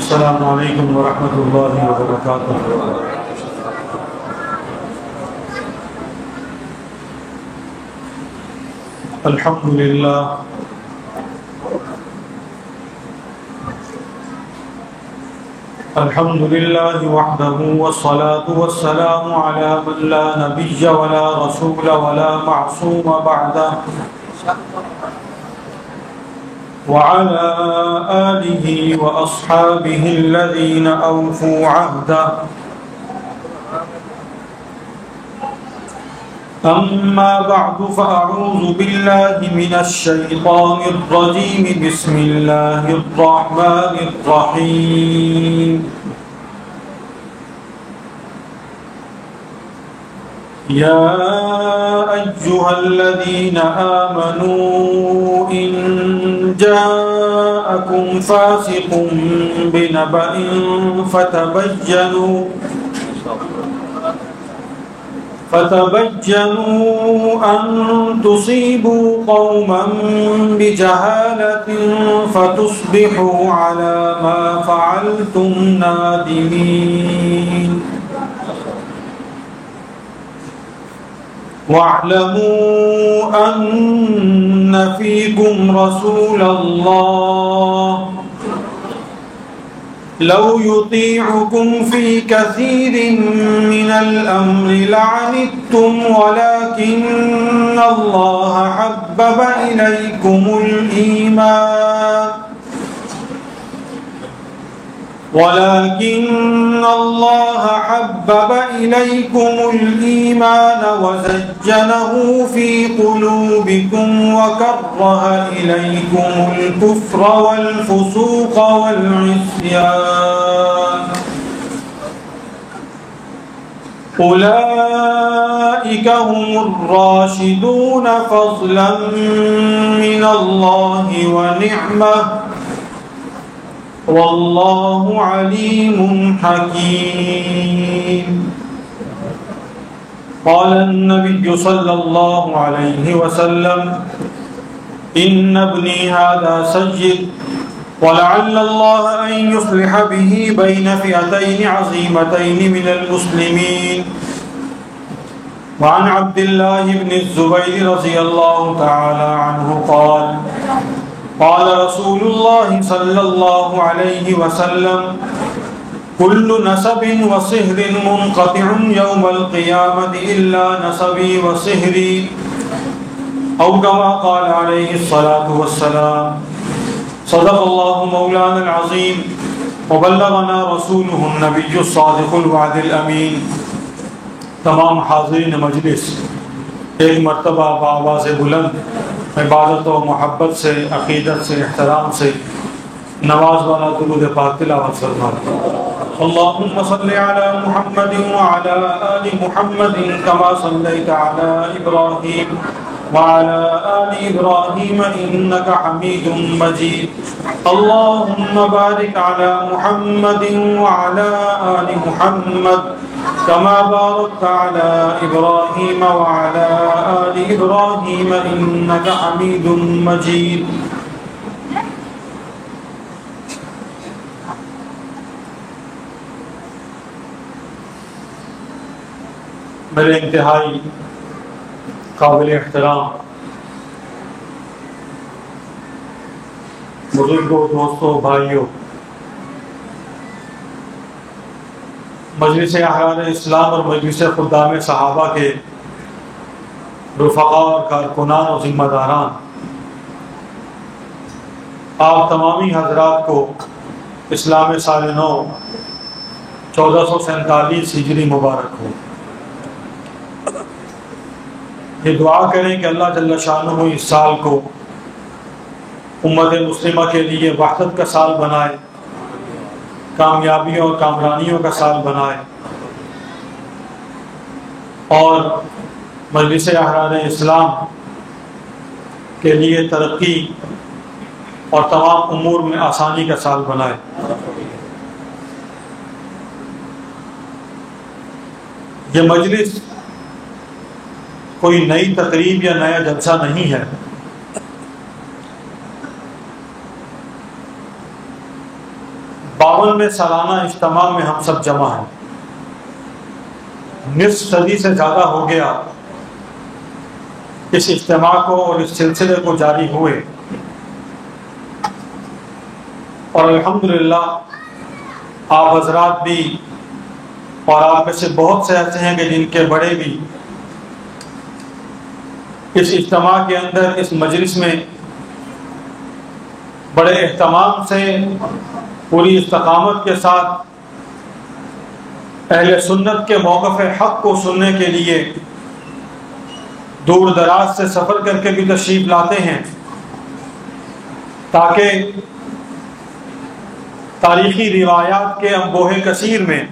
السلام علیکم ورحمۃ اللہ وبرکاتہ۔ الحمدللہ الحمدللہ وحدہ والصلاة والسلام علی من لا نبی ولا رسول ولا معصوم بعدہ وعلى آله وأصحابه الذين أوفوا عهده أما بعد فأعوذ بالله من الشيطان الرجيم بسم الله الرحمن الرحيم يا أيها الذين آمنوا إن جاءكم فاسق بنبأ فتبينوا أن تصيبوا قوما بجهالة فتصبحوا على ما فعلتم نادمين واعلموا أن فيكم رسول الله لو يطيعكم في كثير من الأمر لعنتم ولكن الله حبب إليكم الإيمان وزينه في قلوبكم وكره إليكم الكفر والفسوق والعصيان أولئك هم الراشدون فضلا من الله ونعمة واللہ علیم حکیم۔ قال النبی صلی اللہ علیہ وسلم ان ابنی هذا سجد ولعل اللہ ان يصلح به بین فئتین عظیمتین من المسلمین۔ وعن عبد اللہ بن الزبیر رضی اللہ تعالی عنہ قال قال رسول اللہ صلی اللہ علیہ وسلم كل نسب وصهر منقطع يوم القيامة إلا نسبي وصهري أو كما قال عليه الصلاة والسلام۔ صدق الله مولانا العظيم وبلغنا رسوله النبي الصادق الوعد الأمين۔ تمام حاضرین مجلس ایک مرتبہ بآواز بلند عبادت و محبت سے، عقیدت سے، احترام سے نواز والا درود پاک تلاوت فرمائیں۔ اللهم صل على محمد وعلى آل محمد كما صليت على إبراهيم وعلى آل إبراهيم إنك حميد مجيد۔ اللهم بارك على محمد وعلى آل محمد كما باركت على إبراهيم وعلى آل إبراهيم إنك حميد مجيد۔ میرے انتہائی قابل احترام بزرگوں، دوستوں، بھائیوں، مجلس احرار اسلام اور مجلس خدام صحابہ کے رفقاء اور کارکنان اور ذمہ داران، آپ تمامی حضرات کو اسلام سال نو 1447 ہجری مبارک ہو۔ یہ دعا کریں کہ اللہ جل شانہ اس سال کو امت مسلمہ کے لیے وحدت کا سال بنائے، کامیابیوں اور کامرانیوں کا سال بنائے، اور مجلس احرار اسلام کے لیے ترقی اور تمام امور میں آسانی کا سال بنائے۔ یہ مجلس کوئی نئی تقریب یا نیا جلسہ نہیں ہے، 52 سالانہ اجتماع میں ہم سب جمع ہیں. نصف صدی سے زیادہ ہو گیا اس اجتماع کو اور اس سلسلے کو جاری ہوئے، اور الحمدللہ آپ حضرات بھی اور آپ میں سے بہت سے ایسے ہیں کہ جن کے بڑے بھی اس اجتماع کے اندر، اس مجلس میں بڑے اہتمام سے، پوری استقامت کے ساتھ اہل سنت کے موقف حق کو سننے کے لیے دور دراز سے سفر کر کے بھی تشریف لاتے ہیں، تاکہ تاریخی روایات کے انبوہ کثیر میں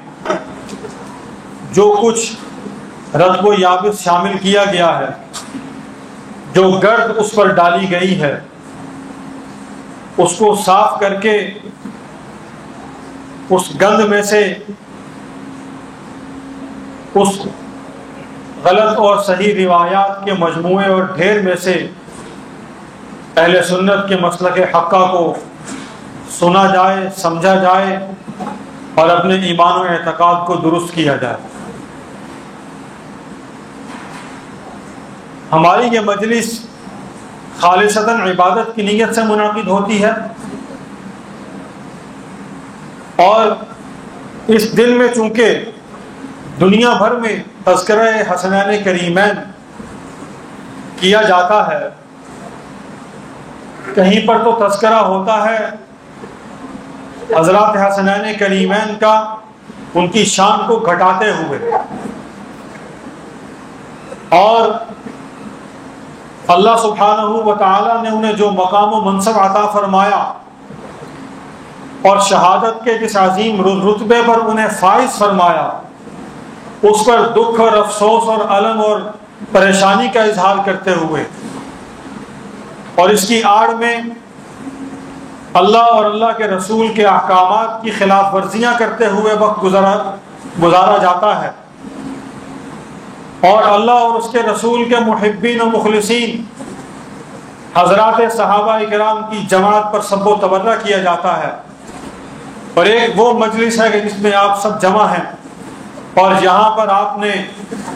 جو کچھ رتب و یابس شامل کیا گیا ہے، جو گرد اس پر ڈالی گئی ہے، اس کو صاف کر کے اس گند میں سے، اس غلط اور صحیح روایات کے مجموعے اور ڈھیر میں سے اہل سنت کے مسلک حقہ کو سنا جائے، سمجھا جائے اور اپنے ایمان و اعتقاد کو درست کیا جائے. ہماری یہ مجلس خالصتاً عبادت کی نیت سے منعقد ہوتی ہے، اور اس دن میں چونکہ دنیا بھر میں تذکرہ حسنین کریمین کیا جاتا ہے، کہیں پر تو تذکرہ ہوتا ہے حضرات حسنین کریمین کا ان کی شان کو گھٹاتے ہوئے، اور اللہ سبحانہ و تعالی نے انہیں جو مقام و منصب عطا فرمایا اور شہادت کے جس عظیم رتبے پر انہیں فائز فرمایا، اس پر دکھ اور افسوس اور الم اور پریشانی کا اظہار کرتے ہوئے، اور اس کی آڑ میں اللہ اور اللہ کے رسول کے احکامات کی خلاف ورزیاں کرتے ہوئے وقت گزارا جاتا ہے، اور اللہ اور اس کے رسول کے محبین و مخلصین حضرات صحابہ کرام کی جماعت پر سب و تبرہ کیا جاتا ہے. اور ایک وہ مجلس ہے کہ جس میں آپ سب جمع ہیں، اور یہاں پر آپ نے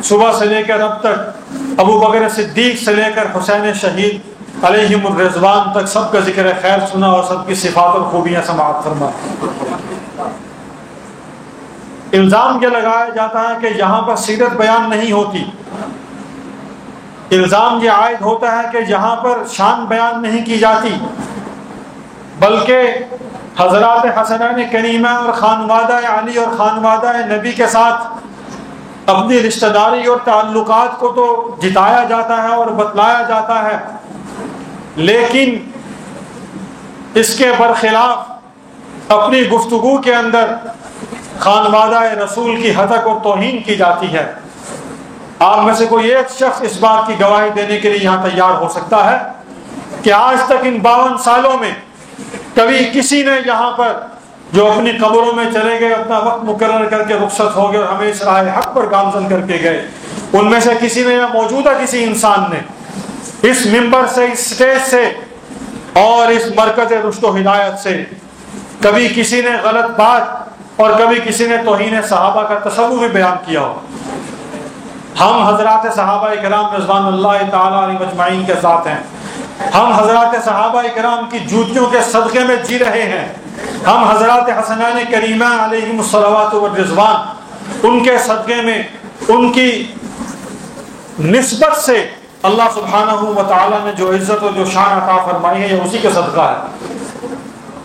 صبح سے لے کر اب تک ابو بکر صدیق سے لے کر حسین شہید علیہم الرضوان تک سب کا ذکر خیر سنا اور سب کی صفات اور خوبیاں سماعت فرمائی. الزام یہ لگایا جاتا ہے کہ یہاں پر سیرت بیان نہیں ہوتی، الزام یہ عائد ہوتا ہے کہ یہاں پر شان بیان نہیں کی جاتی، بلکہ حضرات حسنین کریمہ اور خانوادہ علی اور خانوادہ نبی کے ساتھ اپنی رشتہ داری اور تعلقات کو تو جتایا جاتا ہے اور بتلایا جاتا ہے، لیکن اس کے برخلاف اپنی گفتگو کے اندر خانوادہ رسول کی ہتک اور توہین کی جاتی ہے. آپ میں سے کوئی ایک شخص اس بات کی گواہی دینے کے لیے یہاں تیار ہو سکتا ہے کہ آج تک ان 52 سالوں میں کبھی کسی نے یہاں پر جو اپنی قبروں میں چلے گئے، اپنا وقت مقرر کر کے رخصت ہو گئے اور ہمیں اس راہ حق پر گامزن کر کے گئے، ان میں سے کسی نے یا موجودہ کسی انسان نے اس ممبر سے، اس سٹیج سے اور اس مرکز رشد و ہدایت سے کبھی کسی نے غلط بات اور کبھی کسی نے توہین صحابہ کا تصور بھی بیان کیا ہو؟ ہم حضرات صحابہ کرام رضوان اللہ تعالی علیہم اجمعین کے ساتھ ہیں، ہم حضرات صحابہ کرام کی جوتیوں کے صدقے میں جی رہے ہیں، ہم حضرات حسنین کریمہ علیہم الصلوات والرضوان ان کے صدقے میں، ان کی نسبت سے اللہ سبحانہ و تعالی نے جو عزت اور جو شان عطا فرمائی ہے، یہ اسی کا صدقہ ہے،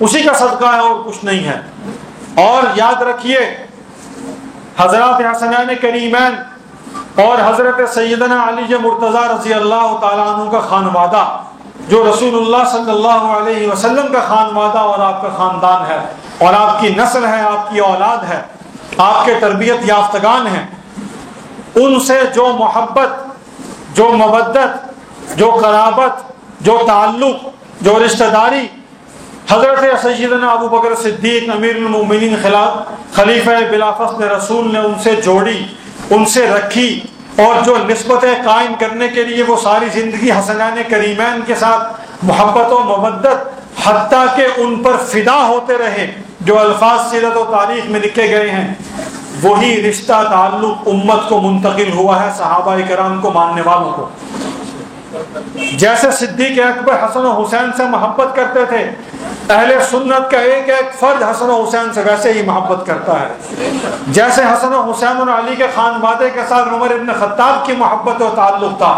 اسی کا صدقہ ہے اور کچھ نہیں ہے. اور یاد رکھیے حضرات حسنین کریمین اور حضرت سیدنا علی مرتضیٰ رضی اللہ تعالیٰ عنہ کا خانوادہ، جو رسول اللہ صلی اللہ علیہ وسلم کا خانوادہ اور آپ کا خاندان ہے اور آپ کی نسل ہے، آپ کی اولاد ہے، آپ کے تربیت یافتگان ہیں، ان سے جو محبت، جو مودت، جو قرابت، جو تعلق، جو رشتہ داری حضرت سیدنا ابو بکر صدیق امیر المومنین خلیفہ بلا فصل رسول نے ان سے جوڑی، ان سے رکھی، اور جو نسبتیں قائم کرنے کے لیے وہ ساری زندگی حسنین کریمین کے ساتھ محبت و مودت، حتیٰ کہ ان پر فدا ہوتے رہے، جو الفاظ سیرت و تاریخ میں لکھے گئے ہیں وہی رشتہ تعلق امت کو منتقل ہوا ہے صحابہ کرام کو ماننے والوں کو. جیسے صدیق اکبر حسن و حسین سے محبت کرتے تھے، اہل سنت کا ایک ایک فرد حسن و حسین سے ویسے ہی محبت کرتا ہے. جیسے حسن و حسین اور علی کے خانوادے کے ساتھ عمر ابن خطاب کی محبت و تعلق تھا،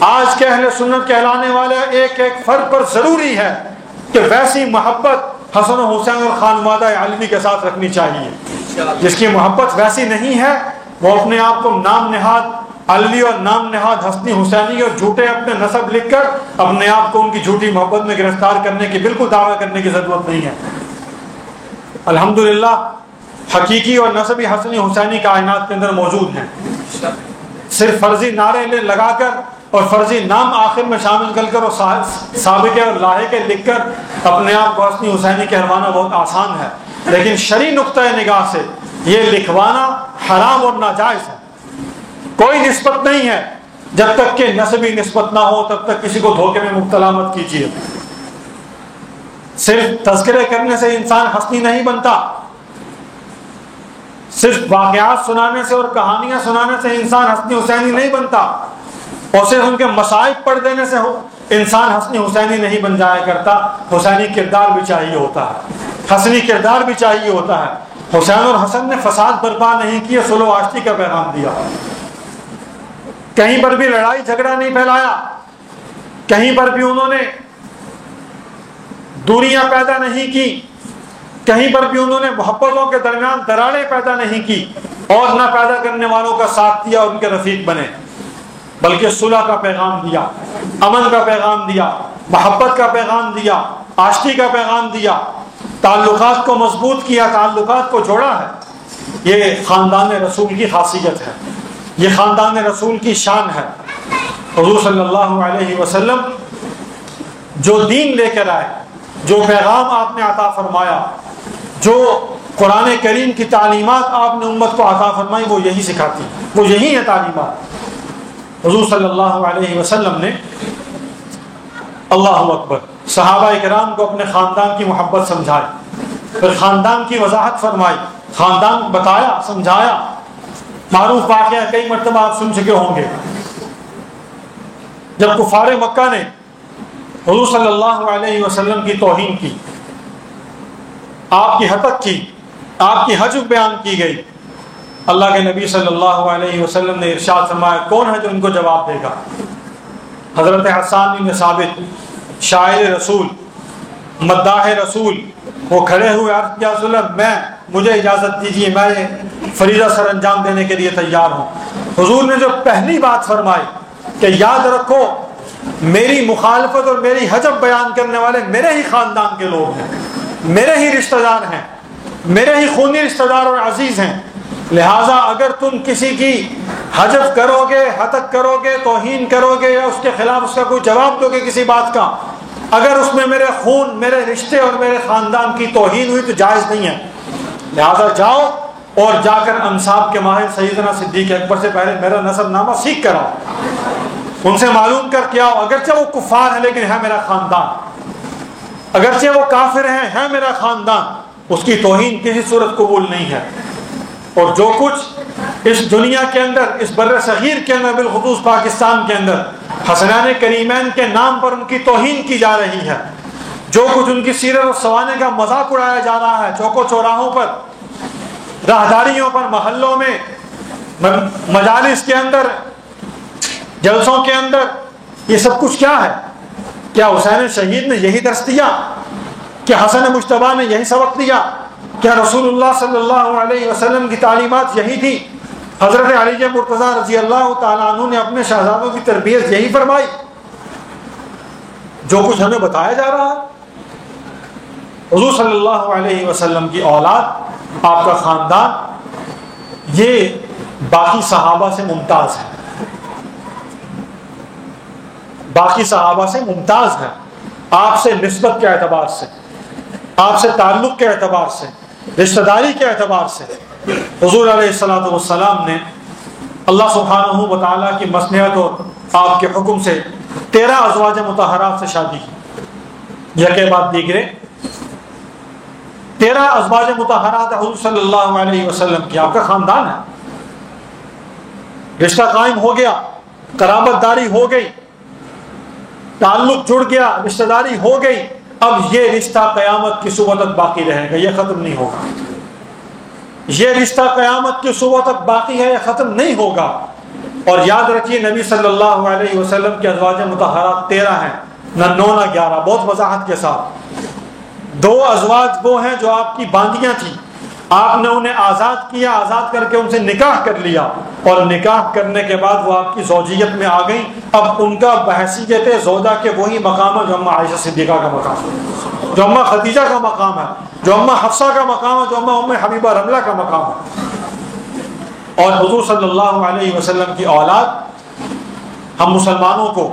آج کے اہل سنت کہلانے والے ایک ایک فرد پر ضروری ہے کہ ویسی محبت حسن و حسین اور خانوادہ علی کے ساتھ رکھنی چاہیے. جس کی محبت ویسی نہیں ہے وہ اپنے آپ کو نام نہاد علوی اور نام نہاد حسنی حسینی اور جھوٹے اپنے نسب لکھ کر اپنے آپ کو ان کی جھوٹی محبت میں گرفتار کرنے کی بالکل دعویٰ کرنے کی ضرورت نہیں ہے. الحمدللہ حقیقی اور نسبی حسنی حسینی کائنات کے اندر موجود ہیں. صرف فرضی نعرے لگا کر اور فرضی نام آخر میں شامل کر اور سابقے اور لاحقے لکھ کر اپنے آپ کو حسنی حسینی کہلوانا بہت آسان ہے، لیکن شرعی نقطۂ نگاہ سے یہ لکھوانا حرام اور ناجائز ہے. کوئی نسبت نہیں ہے جب تک کہ نسبی نسبت نہ ہو تب تک کسی کو دھوکے میں مبتلا مت کیجیے. صرف تذکرے کرنے سے انسان حسنی نہیں بنتا، صرف واقعات سنانے سے اور کہانیاں سنانے سے انسان حسنی حسینی نہیں بنتا، اور صرف ان کے مصائب پڑھ دینے سے انسان حسنی حسینی نہیں بن جایا کرتا. حسینی کردار بھی چاہیے ہوتا ہے، حسنی کردار بھی چاہیے ہوتا ہے. حسین اور حسن نے فساد برپا نہیں کیے، صلح و آشتی کا پیغام دیا. کہیں پر بھی لڑائی جھگڑا نہیں پھیلایا، کہیں پر بھی انہوں نے دوریاں پیدا نہیں کی، کہیں پر بھی انہوں نے محبتوں کے درمیان دراڑیں پیدا نہیں کی اور نہ پیدا کرنے والوں کا ساتھ دیا اور ان کے رفیق بنے، بلکہ صلح کا پیغام دیا، امن کا پیغام دیا، محبت کا پیغام دیا، آشتی کا پیغام دیا، تعلقات کو مضبوط کیا، تعلقات کو جوڑا ہے. یہ خاندان رسول کی خاصیت ہے، یہ خاندان رسول کی شان ہے. حضور صلی اللہ علیہ وسلم جو دین لے کر آئے، جو پیغام آپ نے عطا فرمایا، جو قرآن کریم کی تعلیمات آپ نے امت کو عطا فرمائی، وہ یہی سکھاتی، وہ یہی ہے تعلیمات. حضور صلی اللہ علیہ وسلم نے اللہ اکبر صحابہ کرام کو اپنے خاندان کی محبت سمجھائی، پھر خاندان کی وضاحت فرمائی، خاندان بتایا، سمجھایا. معروف واقعہ کئی مرتبہ آپ سن چکے ہوں گے، جب کفار مکہ نے حضور صلی اللہ علیہ وسلم کی توہین کی، آپ کی ہتک کی، آپ کی حجب بیان کی گئی، اللہ کے نبی صلی اللہ علیہ وسلم نے ارشاد فرمایا کون ہے جو ان کو جواب دے گا؟ حضرت حسان بن ثابت شاعر رسول، مداح رسول، وہ کھڑے ہوئے عرض کیا رسول اللہ مجھے اجازت دیجیے، میں یہ فریضہ سر انجام دینے کے لیے تیار ہوں. حضور نے جو پہلی بات فرمائی کہ یاد رکھو میری مخالفت اور میری حجب بیان کرنے والے میرے ہی خاندان کے لوگ ہیں، میرے ہی رشتہ دار ہیں، میرے ہی خونی رشتہ دار اور عزیز ہیں، لہٰذا اگر تم کسی کی حجب کرو گے، ہتک کرو گے، توہین کرو گے یا اس کے خلاف اس کا کوئی جواب دو گے کسی بات کا، اگر اس میں میرے خون، میرے رشتے اور میرے خاندان کی توہین ہوئی تو جائز نہیں ہے. لہٰذا جاؤ اور جا کر انصاب کے ماہر سیدنا صدیق اکبر سے پہلے میرا نسب نامہ سیکھ کر آؤ، ان سے معلوم کر کے آؤ. اگرچہ وہ کفار ہے لیکن ہے میرا خاندان، اگرچہ وہ کافر ہیں ہے میرا خاندان، اس کی توہین کسی صورت قبول نہیں ہے. اور جو کچھ اس دنیا کے اندر، اس بر صغیر کے اندر، بالخصوص پاکستان کے اندر حسنین کریمین کے نام پر ان کی توہین کی جا رہی ہے، جو کچھ ان کی سیرت و سوانے کا مذاق اڑایا جا رہا ہے چوکوں چوراہوں پر، راہداریوں پر، محلوں میں، مجالس کے اندر، جلسوں کے اندر، یہ سب کچھ کیا ہے؟ کیا حسین شہید نے یہی درس دیا؟ کیا حسن مجتبیٰ نے یہی سبق دیا؟ کیا رسول اللہ صلی اللہ علیہ وسلم کی تعلیمات یہی تھی؟ حضرت علی مرتضیٰ رضی اللہ تعالیٰ عنہ نے اپنے شہزادوں کی تربیت یہی فرمائی؟ جو کچھ ہمیں بتایا جا رہا ہے، حضور صلی اللہ علیہ وسلم کی اولاد، آپ کا خاندان، یہ باقی صحابہ سے ممتاز ہے، باقی صحابہ سے ممتاز ہے. آپ سے نسبت کے اعتبار سے، آپ سے تعلق کے اعتبار سے، رشتہ داری کے اعتبار سے. حضور علیہ الصلوۃ والسلام نے اللہ سبحانہ و تعالیٰ کی مصلحت اور آپ کے حکم سے 13 ازواج مطہرات سے شادی کی، یکے بعد دیگرے 13 ازواج مطہرات حضور صلی اللہ علیہ وسلم کی. آپ کا خاندان ہے, رشتہ قائم ہو گیا, قرابت داری ہو گئی, تعلق جڑ گیا, رشتہ داری ہو گئی. اب یہ رشتہ قیامت کی صبح تک باقی رہے گا, یہ ختم نہیں ہوگا. یہ رشتہ قیامت کی صبح تک باقی ہے, یہ ختم نہیں ہوگا. اور یاد رکھیے نبی صلی اللہ علیہ وسلم کے ازواج مطہرات 13 ہیں, نہ 9 نہ 11. بہت وضاحت کے ساتھ. 2 ازواج وہ ہیں جو آپ کی باندیاں تھیں, آپ نے انہیں آزاد کیا, آزاد کر کے ان سے نکاح کر لیا, اور نکاح کرنے کے بعد وہ آپ کی زوجیت میں آ گئیں. اب ان کا بحیثیت زوجہ کے وہی مقام ہے جو اماں عائشہ صدیقہ کا مقام ہے, جو اماں خدیجہ کا مقام ہے, جو اماں حفصہ کا مقام ہے, جو اماں ام حبیبہ رملہ کا مقام ہے. اور حضور صلی اللہ علیہ وسلم کی اولاد, ہم مسلمانوں کو,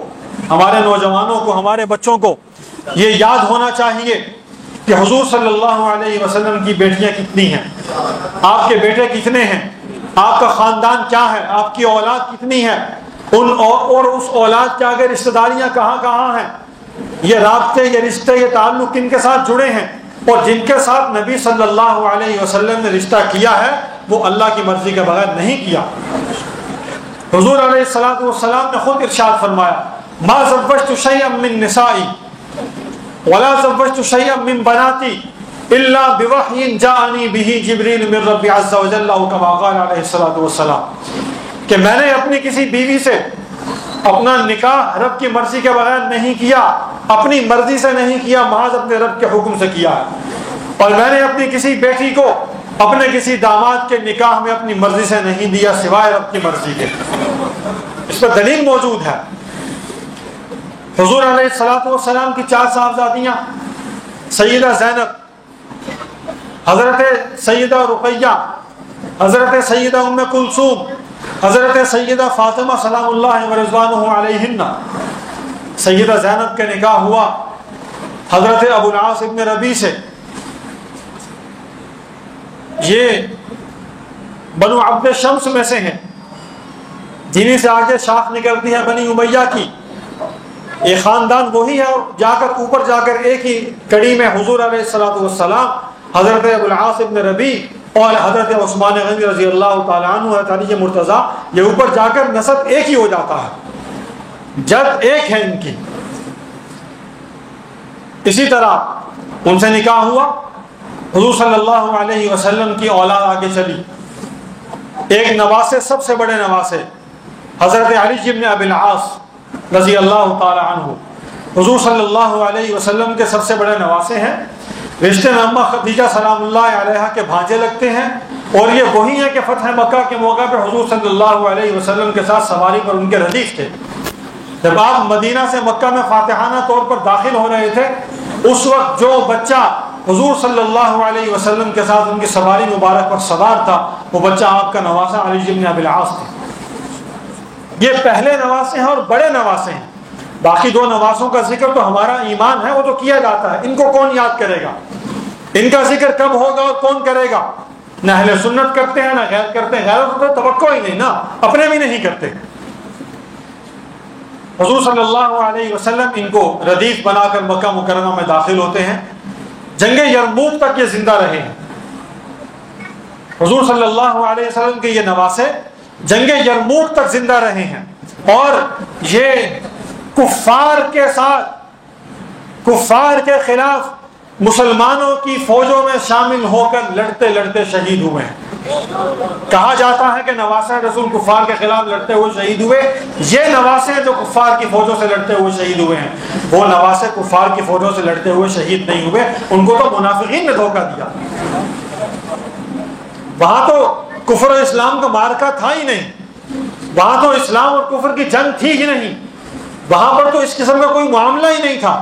ہمارے نوجوانوں کو, ہمارے بچوں کو یہ یاد ہونا چاہیے کہ حضور صلی اللہ علیہ وسلم کی بیٹیاں کتنی ہیں, آپ کے بیٹے کتنے ہیں, آپ کا خاندان کیا ہے, آپ کی اولاد کتنی ہے, اور اس اولاد کے آگے رشتہ داریاں کہاں کہاں ہیں, یہ رابطے, یہ رشتے, یہ تعلق کن کے ساتھ جڑے ہیں. اور جن کے ساتھ نبی صلی اللہ علیہ وسلم نے رشتہ کیا ہے وہ اللہ کی مرضی کے بغیر نہیں کیا. حضور علیہ الصلوۃ والسلام نے خود ارشاد فرمایا, ما زوجت شیئا من نسائی ولا زوجت شیئا من بناتی الا بوحی جاءنی به جبریل من رب عز وجل او کما قال علیہ الصلوۃ والسلام, کہ میں نے اپنی کسی بیوی سے اپنا نکاح رب کی مرضی کے بغیر نہیں کیا, اپنی مرضی سے نہیں کیا, محض اپنے رب کے حکم سے کیا ہے. اور میں نے اپنی کسی بیٹی کو اپنے کسی داماد کے نکاح میں اپنی مرضی سے نہیں دیا سوائے رب کی مرضی کے. اس پر دلیل موجود ہے. حضور علیہ الصلوۃ والسلام کی 4 صاحبزادیاں, سیدہ زینب, حضرت سیدہ رقیہ, حضرت سیدہ ام کلثوم, حضرت سیدہ فاطمہ سلام اللہ و رضوانہ علیہن. سیدہ زینب کے نکاح ہوا حضرت ابو العاص ابن ربیع سے. یہ بنو عبد شمس میں سے ہیں, جنہیں سے آگے شاخ نکلتی ہے بنی امیہ کی. یہ خاندان وہی ہے, اور جا کر اوپر جا کر ایک ہی کڑی میں حضور علیہ الصلوۃ والسلام, حضرت ابو العاص ابن ربیع اور حضرت عثمان غنی رضی اللہ تعالیٰ عنہ, علی مرتضیٰ, یہ اوپر جا کر نسب ایک ہی ہو جاتا ہے, جد ایک ہے ان کی. اسی طرح ان سے نکاح ہوا, حضور صلی اللہ علیہ وسلم کی اولاد آگے چلی. ایک نواسے, سب سے بڑے نواسے, حضرت علی بن ابی العاص رضی اللہ تعالیٰ عنہ, حضور صلی اللہ علیہ وسلم کے سب سے بڑے نواسے ہیں. رشتے میں اماں خدیجہ سلام اللہ علیہا کے بھانجے لگتے ہیں, اور یہ وہی ہیں کہ فتح مکہ کے موقع پر حضور صلی اللہ علیہ وسلم کے ساتھ سواری پر ان کے ردیف تھے. جب آپ مدینہ سے مکہ میں فاتحانہ طور پر داخل ہو رہے تھے, اس وقت جو بچہ حضور صلی اللہ علیہ وسلم کے ساتھ ان کی سواری مبارک پر سوار تھا, وہ بچہ آپ کا نواسہ علی بن ابی العاص تھا. یہ پہلے نواسے ہیں اور بڑے نواسے ہیں. باقی 2 نواسوں کا ذکر تو ہمارا ایمان ہے, وہ تو کیا جاتا ہے. ان کو کون یاد کرے گا, ان کا ذکر کب ہوگا اور کون کرے گا؟ نہ اہل سنت کرتے ہیں, نہ غیر کرتے ہیں. غیر تو توقع ہی نہیں نا, اپنے بھی نہیں کرتے. حضور صلی اللہ علیہ وسلم ان کو ردیف بنا کر مکہ مکرمہ میں داخل ہوتے ہیں. جنگ یرموک تک یہ زندہ رہے ہیں. حضور صلی اللہ علیہ وسلم کے یہ نواسے جنگ یرموک تک زندہ رہے ہیں, اور یہ کفار کے ساتھ, کفار کے خلاف مسلمانوں کی فوجوں میں شامل ہو کر لڑتے لڑتے شہید ہوئے ہیں. کہا جاتا ہے کہ نواسے رسول کفار کے خلاف لڑتے ہوئے شہید ہوئے. یہ نواسے جو کفار کی فوجوں سے لڑتے ہوئے شہید ہوئے ہیں, وہ نواسے کفار کی فوجوں سے لڑتے ہوئے شہید نہیں ہوئے. ان کو تو منافقین نے دھوکہ دیا. وہاں تو کفر و اسلام کا معرکہ تھا ہی نہیں, وہاں تو اسلام اور کفر کی جنگ تھی ہی نہیں. وہاں پر تو اس قسم کا کوئی معاملہ ہی نہیں تھا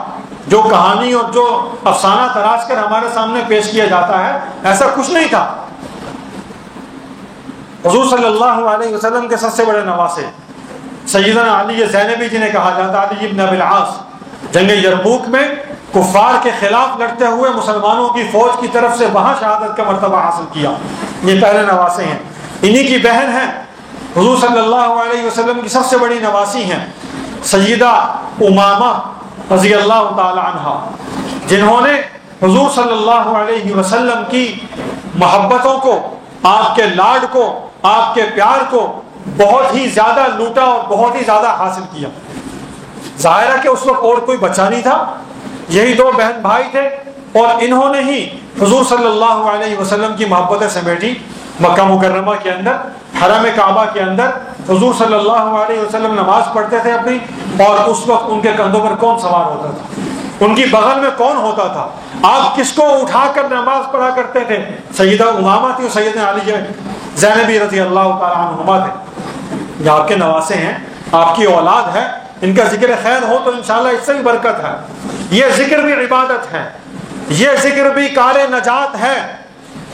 جو کہانی اور جو افسانہ تراش کر ہمارے سامنے پیش کیا جاتا ہے. ایسا کچھ نہیں تھا. حضور صلی اللہ علیہ وسلم کے سب سے بڑے نواسے سیدنا علی زینبی جنہیں کہا جاتا ہے, علی بن ابی العاص, جنگ یرموک میں کفار کے خلاف لڑتے ہوئے مسلمانوں کی فوج کی طرف سے وہاں شہادت کا مرتبہ حاصل کیا. یہ پہلے نواسے ہیں. انہی کی بہن ہیں, حضور صلی اللہ علیہ وسلم کی سب سے بڑی نواسی ہیں, سیدہ امامہ رضی اللہ تعالی عنہا, جنہوں نے حضور صلی اللہ علیہ وسلم کی محبتوں کو، آپ کے لاڈ کو، آپ کے پیار کو بہت ہی زیادہ لوٹا اور بہت ہی زیادہ حاصل کیا۔ ظاہر ہے کہ اس وقت اور کوئی بچہ نہیں تھا، یہی دو بہن بھائی تھے، اور انہوں نے ہی حضور صلی اللہ علیہ وسلم کی محبتیں سمیٹی۔ مکہ مکرمہ کے اندر، حرم کعبہ کے اندر حضور صلی اللہ علیہ وسلم نماز پڑھتے تھے اپنی، اور اس وقت ان کے کندھوں پر کون سوار ہوتا تھا؟ ان کی بغل میں کون ہوتا تھا؟ آپ کس کو اٹھا کر نماز پڑھا کرتے تھے؟ سیدہ امامہ تھی اور سیدنا علی زینبی رضی اللہ تعالیٰ عنہما تھے۔ یہ آپ کے نواسے ہیں، آپ کی اولاد ہے، ان کا ذکر خیر ہو تو انشاءاللہ اس سے بھی برکت ہے۔ یہ ذکر بھی عبادت ہے، یہ ذکر بھی کار نجات ہے،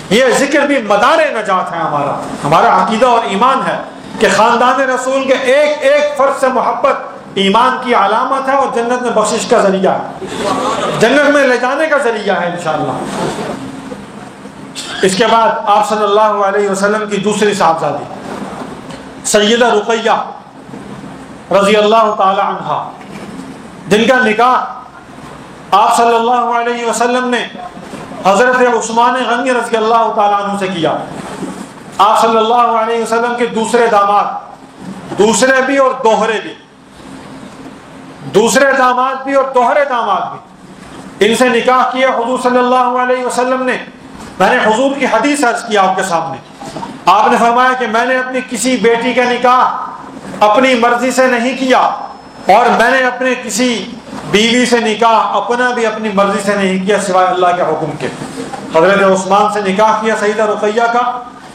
یہ ذکر بھی مدار نجات ہے۔ ہمارا عقیدہ اور ایمان ہے کہ خاندان رسول کے ایک ایک فرد سے محبت ایمان کی علامت ہے اور جنت میں بخشش کا ذریعہ ہے، جنت میں لے جانے کا ذریعہ ہے انشاءاللہ۔ اس کے بعد آپ صلی اللہ علیہ وسلم کی دوسری صاحبزادی سیدہ رقیہ رضی اللہ تعالی عنہا، جن کا نکاح آپ صلی اللہ علیہ وسلم نے حضرت عثمان غنی رضی اللہ تعالیٰ عنہ سے کیا۔ آپ صلی اللہ علیہ وسلم کے دوسرے داماد، دوسرے بھی اور دوہرے بھی، دوسرے داماد بھی اور دوہرے داماد بھی، ان سے نکاح کیا حضور صلی اللہ علیہ وسلم نے۔ میں نے حضور کی حدیث عرض کی آپ کے سامنے، آپ نے فرمایا کہ میں نے اپنی کسی بیٹی کا نکاح اپنی مرضی سے نہیں کیا، اور میں نے اپنے کسی بیوی سے نکاح اپنا بھی اپنی مرضی سے نہیں کیا سوائے اللہ کے حکم کے۔ حضرت عثمان سے نکاح کیا سیدہ رقیہ کا،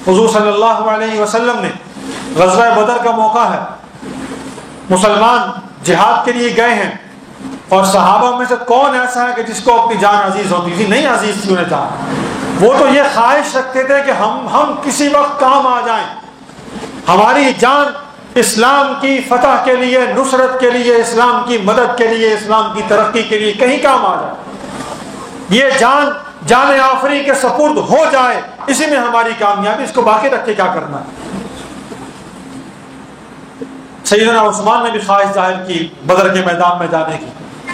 حضور صلی اللہ علیہ وسلم نے، غزوہ بدر کا موقع ہے، مسلمان جہاد کے لیے گئے ہیں، اور صحابہ میں سے کون ایسا ہے کہ جس کو اپنی جان عزیز ہوتی تھی؟ نہیں عزیز تھی انہیں جان، وہ تو یہ خواہش رکھتے تھے کہ ہم کسی وقت کام آ جائیں، ہماری جان اسلام کی فتح کے لیے، نصرت کے لیے، اسلام کی مدد کے لیے، اسلام کی ترقی کے لیے کہیں کام آ جائے، یہ جان آفری کے سپرد ہو جائے، اسی میں ہماری کامیابی، اس کو باقی رکھ کے کیا کرنا ہے۔ سیدنا عثمان نے بھی خواہش ظاہر کی بدر کے میدان میں جانے کی،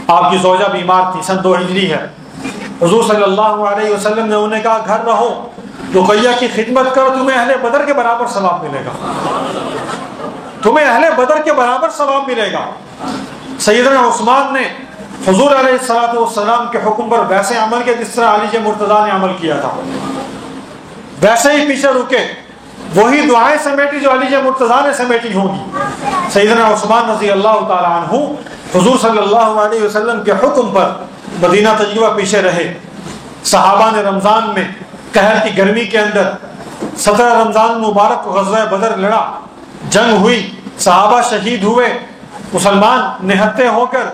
آپ کی زوجہ بیمار تھی، سن 2 ہجری ہے، حضور صلی اللہ علیہ وسلم نے انہیں کہا گھر رہو، رقیہ کی خدمت کرو، تمہیں اہل بدر کے برابر ثواب ملے گا، تمہیں اہل بدر کے برابر ثواب ملے گا۔ سیدنا عثمان نے حضور علیہ الصلوۃ والسلام کے حکم پر ویسے عمل کیا جس طرح علی مرتضیٰ نے عمل کیا تھا، ویسے ہی پیچھے رکے، وہی دعائیں سمیٹی جو علی مرتضیٰ نے سمیٹی ہوں گی۔ سیدنا عثمان رضی اللہ تعالی عنہ حضور صلی اللہ علیہ وسلم کے حکم پر مدینہ طیبہ پیچھے رہے۔ صحابہ نے رمضان میں قہر کی گرمی کے اندر 17 رمضان مبارک کو غزوہ بدر لڑا، جنگ ہوئی، صحابہ شہید ہوئے، مسلمان نہتے ہو کر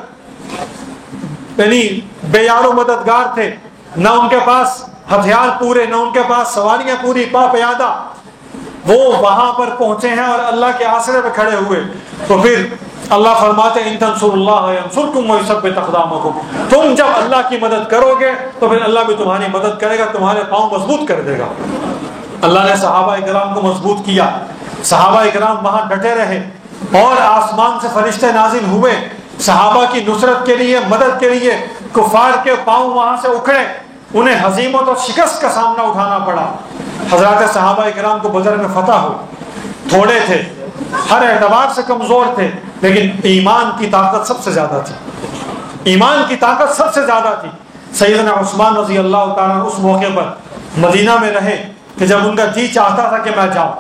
یعنی بے یار و مددگار تھے، نہ ان کے پاس ہتھیار پورے، نہ ان کے پاس سواریاں پوری، پا پیادہ، وہ وہاں پر پہنچے ہیں اور اللہ کے آسرے پہ کھڑے ہوئے۔ تو پھر اللہ فرماتے ان تنصروا اللہ ینصرکم ویثبت اقدامکم، تم جب اللہ کی مدد کرو گے تو پھر اللہ بھی تمہاری مدد کرے گا، تمہارے پاؤں مضبوط کر دے گا۔ اللہ نے صحابہ کرام کو مضبوط کیا، صحابہ کرام وہاں ڈٹے رہے، اور آسمان سے فرشتے نازل ہوئے صحابہ کی نصرت کے لیے، مدد کے لیے۔ کفار کے پاؤں وہاں سے اکھڑے، انہیں ہزیمت اور شکست کا سامنا اٹھانا پڑا۔ حضرات صحابہ کرام کو بدر میں فتح ہو، تھوڑے تھے، ہر اعتبار سے کمزور تھے، لیکن ایمان کی طاقت سب سے زیادہ تھی، ایمان کی طاقت سب سے زیادہ تھی۔ سیدنا عثمان رضی اللہ تعالیٰ اس موقع پر مدینہ میں رہے کہ جب ان کا جی چاہتا تھا کہ میں جاؤں،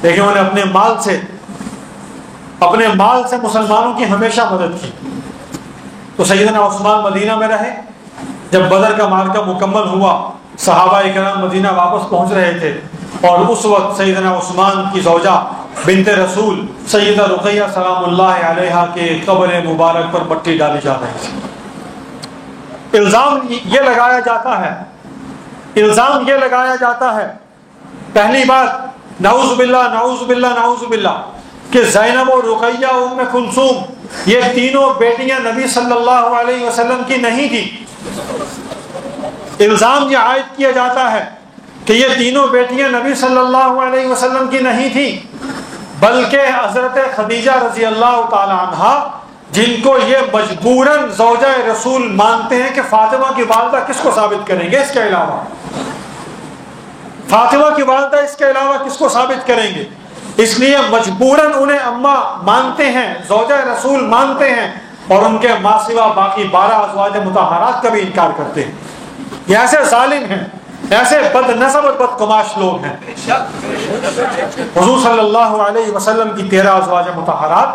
لیکن انہوں نے اپنے مال سے مسلمانوں کی ہمیشہ مدد کی۔ تو سیدنا عثمان مدینہ میں رہے، جب بدر کا معرکہ مکمل ہوا، صحابہ کرام مدینہ واپس پہنچ رہے تھے، اور اس وقت سیدنا عثمان کی زوجہ بنت رسول سیدہ رقیہ سلام اللہ علیہا کے قبر مبارک پر مٹی ڈالی جا رہی تھی۔ الزام یہ لگایا جاتا ہے پہلی بات، نعوذ باللہ نعوذ باللہ نعوذ باللہ، کہ زینب و رقیہ ام کلثوم یہ تینوں بیٹیاں نبی صلی اللہ علیہ وسلم کی نہیں تھی۔ الزام یہ عائد کیا جاتا ہے کہ یہ تینوں بیٹیاں نبی صلی اللہ علیہ وسلم کی نہیں تھی، بلکہ حضرت خدیجہ رضی اللہ تعالی عنہا جن کو یہ مجبوراً زوجہ رسول مانتے ہیں کہ فاطمہ کی والدہ کس کو ثابت کریں گے اس کے علاوہ؟ فاطمہ کی والدہ اس کے علاوہ کس کو ثابت کریں گے؟ اس لیے مجبوراً انہیں اماں مانتے ہیں، زوجہ رسول مانتے ہیں، اور ان کے ماں سوا باقی 12 ازواج مطہرات کا بھی انکار کرتے ہیں۔ یہ ایسے ظالم ہیں، ایسے بد نسب اور بدگماش لوگ ہیں۔ حضور صلی اللہ علیہ وسلم کی 13 ازواج مطہرات،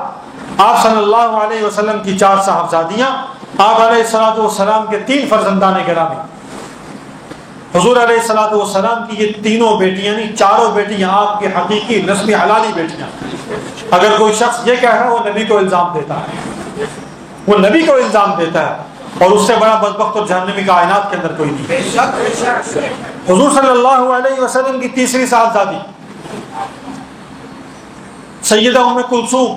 آپ صلی اللہ علیہ وسلم کی 4 صاحبزادیاں، آپ علیہ الصلوۃ والسلام کے 3 فرزندان گرامی۔ حضور علیہ الصلوۃ والسلام کی یہ تینوں بیٹیاں نہیں، چاروں بیٹیاں آپ کی حقیقی رسمی حلالی بیٹیاں۔ اگر کوئی شخص یہ کہہ رہا ہے وہ نبی کو الزام دیتا ہے، وہ نبی کو الزام دیتا ہے، اور اس سے بڑا بدبخت اور جہنمی کائنات کے اندر کوئی نہیں۔ حضور صلی اللہ علیہ وسلم کی تیسری صاحبزادی سیدہ ام کلثوم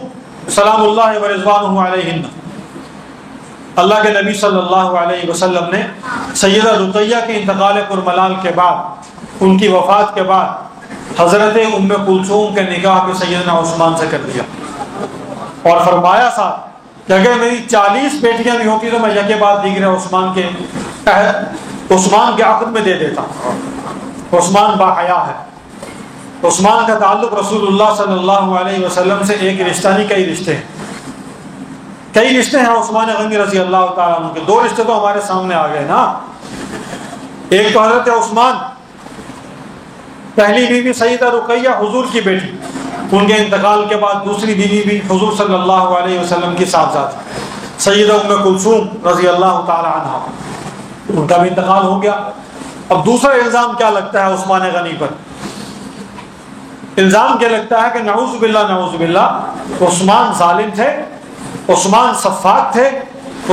سلام اللہ و رضوانہ علیہن، اللہ کے نبی صلی اللہ علیہ وسلم نے سیدہ رقیہ کے انتقال پرملال کے بعد، ان کی وفات کے بعد، حضرت ام کلثوم کے نکاح میں سیدنا عثمان سے کر دیا، اور فرمایا تھا کہ اگر میری 40 بیٹیاں بھی ہوتی تو میں یکے بعد دیگر عثمان کے عقد میں دے دیتا۔ عثمان باحیا ہے، عثمان کا تعلق رسول اللہ صلی اللہ علیہ وسلم سے ایک رشتہ نہیں، کئی رشتے ہیں، کئی رشتے ہیں عثمان غنی رضی اللہ تعالیٰ عنہ کے۔ 2 رشتے تو ہمارے سامنے آ گئے نا، ایک تو حضرت عثمان، پہلی بیوی سیدہ رقیہ حضور کی بیٹی، ان کے انتقال کے بعد دوسری بیوی بھی حضور صلی اللہ علیہ وسلم کی صاحبزادی سیدہ ام کلثوم رضی اللہ تعالیٰ عنہ، ان کا بھی انتقال ہو گیا۔ اب دوسرا الزام کیا لگتا ہے عثمان غنی پر؟ الزام کیا لگتا ہے کہ نعوذ باللہ عثمان ظالم تھے، عثمان سفاک تھے،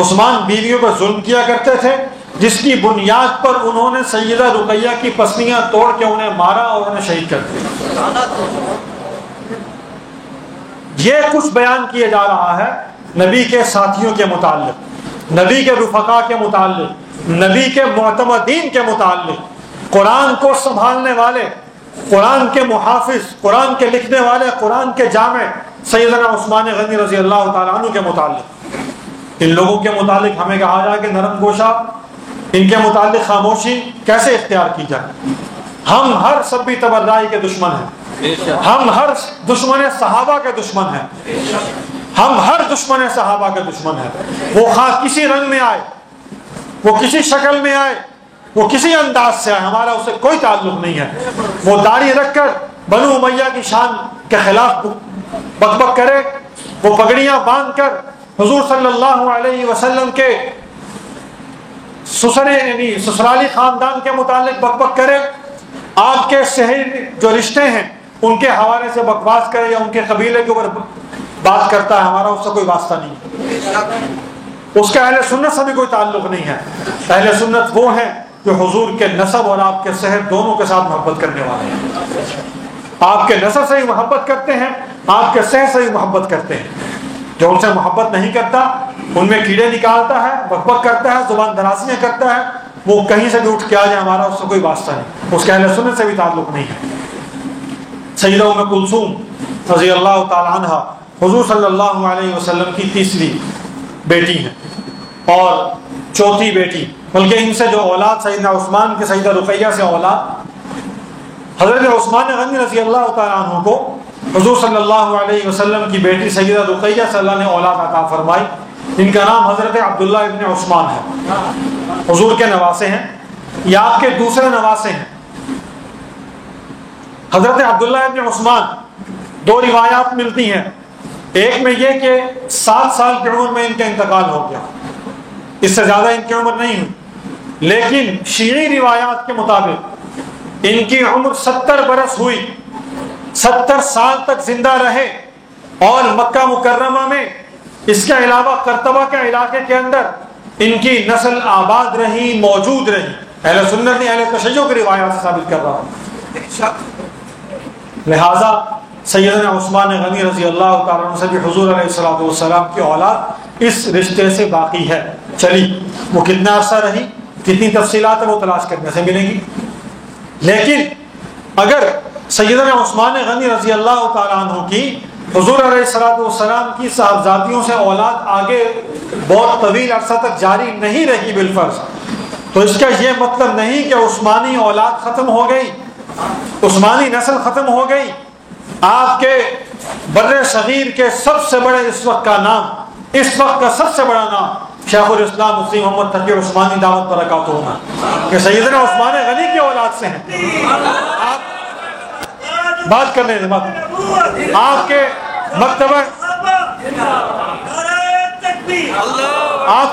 عثمان بیویوں پر ظلم کیا کرتے تھے، جس کی بنیاد پر انہوں نے سیدہ رقیہ کی پسلیاں توڑ کے انہیں مارا اور انہیں شہید کر دیا۔ یہ کچھ بیان کیا جا رہا ہے نبی کے ساتھیوں کے متعلق، نبی کے رفقا کے متعلق، نبی کے معتمدین کے متعلق، قرآن کو سنبھالنے والے، قرآن کے محافظ، قرآن کے لکھنے والے، قرآن کے جامع سیدنا عثمان غنی رضی اللہ تعالیٰ عنہ کے متعلق۔ ان لوگوں کے متعلق ہمیں کہا جائے کہ نرم گوشہ، ان کے متعلق خاموشی کیسے اختیار کی جائے؟ ہم ہر سبی تبررائی کے دشمن ہیں، ہم ہر دشمن صحابہ کے دشمن ہیں، ہم ہر دشمن صحابہ کے دشمن ہیں، وہ خواہ کسی رنگ میں آئے، وہ کسی شکل میں آئے، وہ کسی انداز سے آئے، ہمارا اس سے کوئی تعلق نہیں ہے۔ وہ داڑھی رکھ کر بنو امیہ کی شان کے خلاف بک بک کرے، وہ پگڑیاں باندھ کر حضور صلی اللہ علیہ وسلم کے سسرالی خاندان کے متعلق بک بک کرے، آپ کے شہری جو رشتے ہیں ان کے حوالے سے بکواس کرے، یا ان کے قبیلے کے اوپر بات کرتا ہے، ہمارا اس سے کوئی واسطہ نہیں، اس کا اہل سنت سے بھی کوئی تعلق نہیں ہے۔ اہل سنت وہ ہیں جو حضور کے نسب اور آپ کے شہر دونوں کے ساتھ محبت کرنے والے ہیں، آپ کے نسب سے ہی محبت کرتے ہیں، آپ کے شہر سے ہی محبت کرتے ہیں۔ جو ان سے محبت نہیں کرتا، ان میں کیڑے نکالتا ہے، بک بک کرتا ہے، زبان درازیاں کرتا ہے، وہ کہیں سے بھی اٹھ کے آ جائے، ہمارا اس سے کوئی واسطہ نہیں، اس کے اہل سنت سے بھی تعلق نہیں ہے۔ سیدہ ام کلثوم رضی اللہ تعالی عنہ حضور صلی اللہ علیہ وسلم کی تیسری بیٹی ہیں اور چوتھی بیٹی، بلکہ ان سے جو اولاد سیدنا عثمان کی سیدہ رقیہ سے اولاد، حضرت عثمان غنی رضی اللہ تعالیٰ عنہ کو حضور صلی اللہ علیہ وسلم کی بیٹی سیدہ رقیہ سے اللہ نے اولاد عطا فرمائی۔ ان کا نام حضرت عبداللہ ابن عثمان ہے، حضور کے نواسے ہیں، یا آپ کے دوسرے نواسے ہیں۔ حضرت عبداللہ ابن عثمان 2 روایات ملتی ہیں، ایک میں یہ کہ 7 سال کی عمر میں ان کا انتقال ہو گیا، اس سے زیادہ ان کی عمر نہیں ہوئی، لیکن شیعی روایات کے مطابق ان کی عمر 70 برس ہوئی، 70 سال تک زندہ رہے، اور مکہ مکرمہ میں اس کے علاوہ قرطبہ کے علاقے کے اندر ان کی نسل آباد رہی، موجود رہی۔ اہل سنت نے اہل تشیع کی روایات سے ثابت کر رہا ہوں۔ لہذا سیدنا عثمان غنی رضی اللہ تعالیٰ عنہ سے بھی حضور علیہ الصلوۃ والسلام کی اولاد اس رشتے سے باقی ہے۔ چلی وہ کتنا عرصہ رہی، کتنی تفصیلات ہے وہ تلاش کرنے سے ملیں گی، لیکن اگر سیدنا عثمان غنی رضی اللہ تعالیٰ عنہ کی حضور علیہ السلام کی صاحبزادیوں سے اولاد آگے بہت طویل عرصہ تک جاری نہیں رہی بالفرض، تو اس کا یہ مطلب نہیں کہ عثمانی اولاد ختم ہو گئی، عثمانی نسل ختم ہو گئی۔ آپ کے بر صغیر کے سب سے بڑے اس وقت کا سب سے بڑا نام شیخ الاسلام مفتی محمد تقی عثمانی دعوت برکاتہ کہ سیدنا عثمان غنی کی اولاد سے ہیں۔ آپ بات کرنے دیں، آپ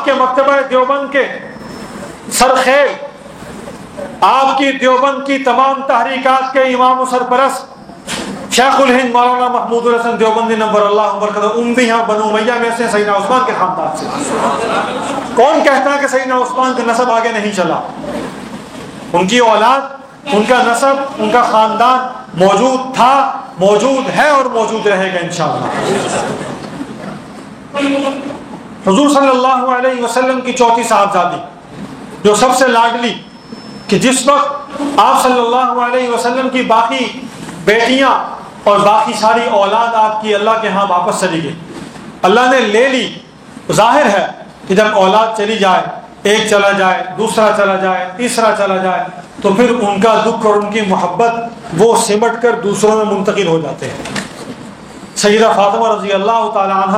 کے مکتبہ دیوبند کے سرخیل، آپ کی دیوبند کی تمام تحریکات کے امام و سرپرست شیخ الہند مولانا محمود الحسن دیوبندی نمبر اللہ برکتہ بھی یہاں بنو امیہ میں سے سیدنا عثمان کے خاندان سے۔ کون کہتا ہے کہ سیدنا عثمان کا نسب آگے نہیں چلا؟ ان کی اولاد، ان کا نسب، ان کا خاندان موجود تھا، موجود ہے اور موجود رہے گا انشاءاللہ۔ حضور صلی اللہ علیہ وسلم کی چوتھی صاحبزادی جو سب سے لاڈلی، کہ جس وقت آپ صلی اللہ علیہ وسلم کی باقی بیٹیاں اور باقی ساری اولاد آپ کی اللہ کے ہاں واپس چلی گئی، اللہ نے لے لی۔ ظاہر ہے کہ جب اولاد چلی جائے، ایک چلا جائے، دوسرا چلا جائے، تیسرا چلا جائے، تو پھر ان کا دکھ اور ان کی محبت وہ سمٹ کر دوسروں میں منتقل ہو جاتے ہیں۔ سیدہ فاطمہ رضی اللہ تعالی عنہ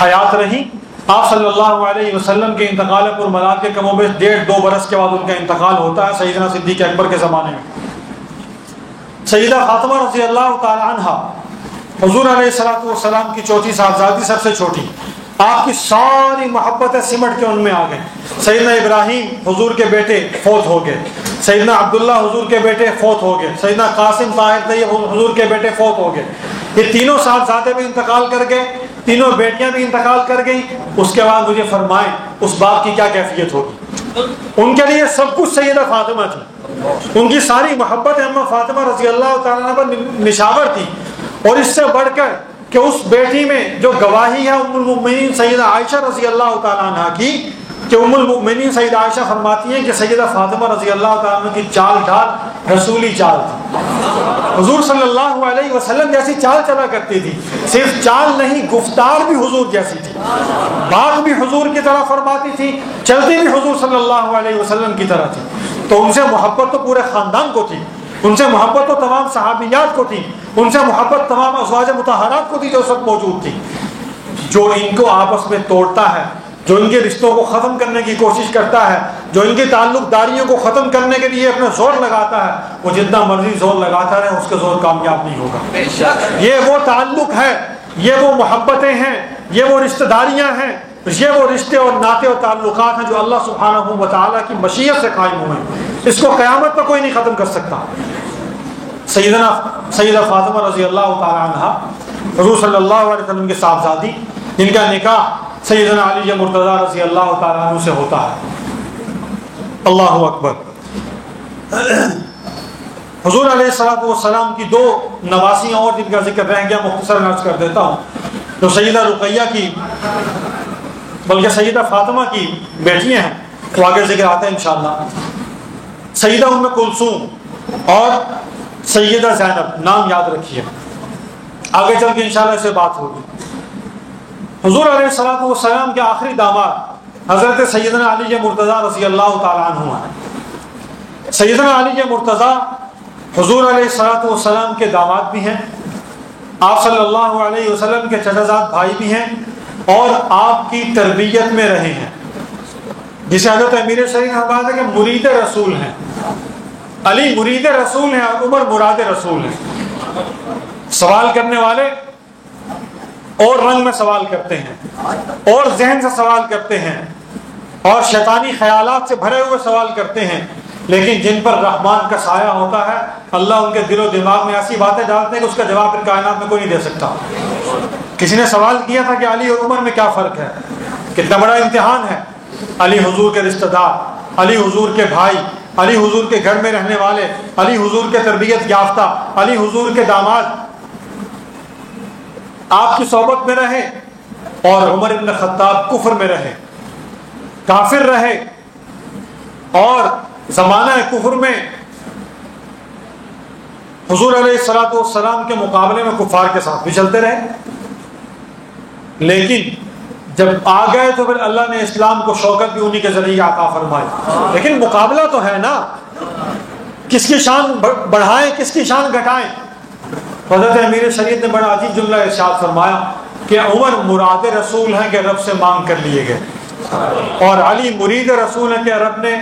حیات رہی، آپ صلی اللہ علیہ وسلم کے انتقال پر ملاد کے کم و بیش 1.5-2 برس کے بعد ان کا انتقال ہوتا ہے سیدنا صدیق اکبر کے زمانے میں۔ سیدہ فاطمہ رضی اللہ تعالی عنہ حضور علیہ السلام کی چوتھی صاحبزادی، سب سے چھوٹی، آپ کی ساری محبتیں سمٹ کے ان میں آ گئیں۔ سیدنا ابراہیم حضور کے بیٹے فوت ہو گئے، سیدنا عبداللہ حضور کے بیٹے فوت ہو گئے، سیدنا قاسم طاہر طیب حضور کے بیٹے فوت ہو گئے۔ یہ تینوں صاحبزادے بھی انتقال کر گئے، تینوں بیٹیاں بھی انتقال کر گئیں۔ اس کے بعد مجھے فرمائیں اس باپ کی کیا کیفیت ہوگی؟ ان کے لیے سب کچھ سیدہ فاطمہ تھی، ان کی ساری محبت اماں فاطمہ رضی اللہ تعالیٰ عنہ پر نشاور تھی، اور اس سے بڑھ کر کہ اس بیٹی میں جو گواہی ہے ام المؤمنین سیدہ عائشہ رضی اللہ تعالیٰ عنہ کی، کہ ام المؤمنین سیدہ عائشہ فرماتی ہیں کہ سیدہ فاطمہ رضی اللہ تعالیٰ عنہ کی چال ڈھال رسولی چال تھی، حضور صلی اللہ علیہ وسلم جیسی چال چلا کرتی تھی۔ صرف چال نہیں، گفتار بھی حضور جیسی تھی، بات بھی حضور کی طرح فرماتی تھی، چلتی بھی حضور صلی اللہ علیہ وسلم کی طرح تھی۔ تو ان سے محبت تو پورے خاندان کو تھی، ان سے محبت تو تمام صحابیات کو تھی، ان سے محبت تمام ازواج مطہرات کو تھی جو اس وقت موجود تھی۔ جو ان کو آپس میں توڑتا ہے، جو ان کے رشتوں کو ختم کرنے کی کوشش کرتا ہے، جو ان کی تعلق داریوں کو ختم کرنے کے لیے اپنا زور لگاتا ہے، وہ جتنا مرضی زور لگاتا رہے اس کا زور کامیاب نہیں ہوگا۔ یہ وہ تعلق ہے، یہ وہ محبتیں ہیں، یہ وہ رشتہ داریاں ہیں، یہ وہ رشتے اور ناطے اور تعلقات ہیں جو اللہ سبحانہ و تعالیٰ کی مشیت سے قائم ہوئے ہیں۔ اس کو قیامت پر کوئی نہیں ختم کر سکتا۔ سیدہ فاطمہ رضی اللہ تعالیٰ عنہ حضور صلی اللہ علیہ وسلم کے صاحبزادی، جن کا نکاح سیدنا علی مرتضیٰ رضی اللہ تعالیٰ عنہ سے ہوتا ہے۔ اللہ اکبر۔ حضور علیہ السلام کی 2 نواسیاں اور جن کا ذکر رہ گیا، مختصر عرض کر دیتا ہوں، جو سیدہ رقیہ کی بلکہ سیدہ فاطمہ کی بیٹیاں ہیں، وہ آگے ذکر آتا ہے انشاءاللہ۔ سیدہ ام کلثوم اور سیدہ زینب، نام یاد رکھیے، آگے چل کے انشاءاللہ اس سے بات ہوگی۔ حضور علیہ السلام کے آخری داماد حضرت سیدنا علی مرتضیٰ رضی اللہ تعالیٰ عنہ ہیں۔ سیدنا علی مرتضیٰ حضور علیہ السلام کے داماد بھی ہیں، آپ صلی اللہ علیہ وسلم کے چچا زاد بھائی بھی ہیں، اور آپ کی تربیت میں رہے ہیں، جسے حضرت امیر شریف نے کہا کہ مرید رسول ہیں۔ علی مرید رسول ہیں اور عمر مراد رسول ہیں۔ سوال کرنے والے اور رنگ میں سوال کرتے ہیں، اور ذہن سے سوال کرتے ہیں، اور شیطانی خیالات سے بھرے ہوئے سوال کرتے ہیں، لیکن جن پر رحمان کا سایہ ہوتا ہے اللہ ان کے دل و دماغ میں ایسی باتیں ڈالتے ہیں کہ اس کا جواب پھر کائنات میں کوئی نہیں دے سکتا۔ کسی نے سوال کیا تھا کہ علی اور عمر میں کیا فرق ہے؟ کتنا بڑا امتحان ہے۔ علی حضور کے رشتہ دار، علی حضور کے بھائی، علی حضور کے گھر میں رہنے والے، علی حضور کے تربیت یافتہ، علی حضور کے داماد آپ کی صحبت میں رہے، اور عمر ابن خطاب کفر میں رہے، کافر رہے، اور زمانہ کفر میں حضور علیہ السلام کے مقابلے میں کفار کے ساتھ بھی چلتے رہے۔ لیکن جب آ گئے تو پھر اللہ نے اسلام کو شوکت بھی انہی کے ذریعے عطا فرمائی۔ لیکن مقابلہ تو ہے نا، کس کی شان بڑھائیں کس کی شان گھٹائیں۔ حضرت امیر شریعت نے بڑا عجیب جملہ ارشاد فرمایا کہ عمر مراد رسول ہیں کہ رب سے مانگ کر لیے گئے، اور علی مرید رسول ہیں کہ رب نے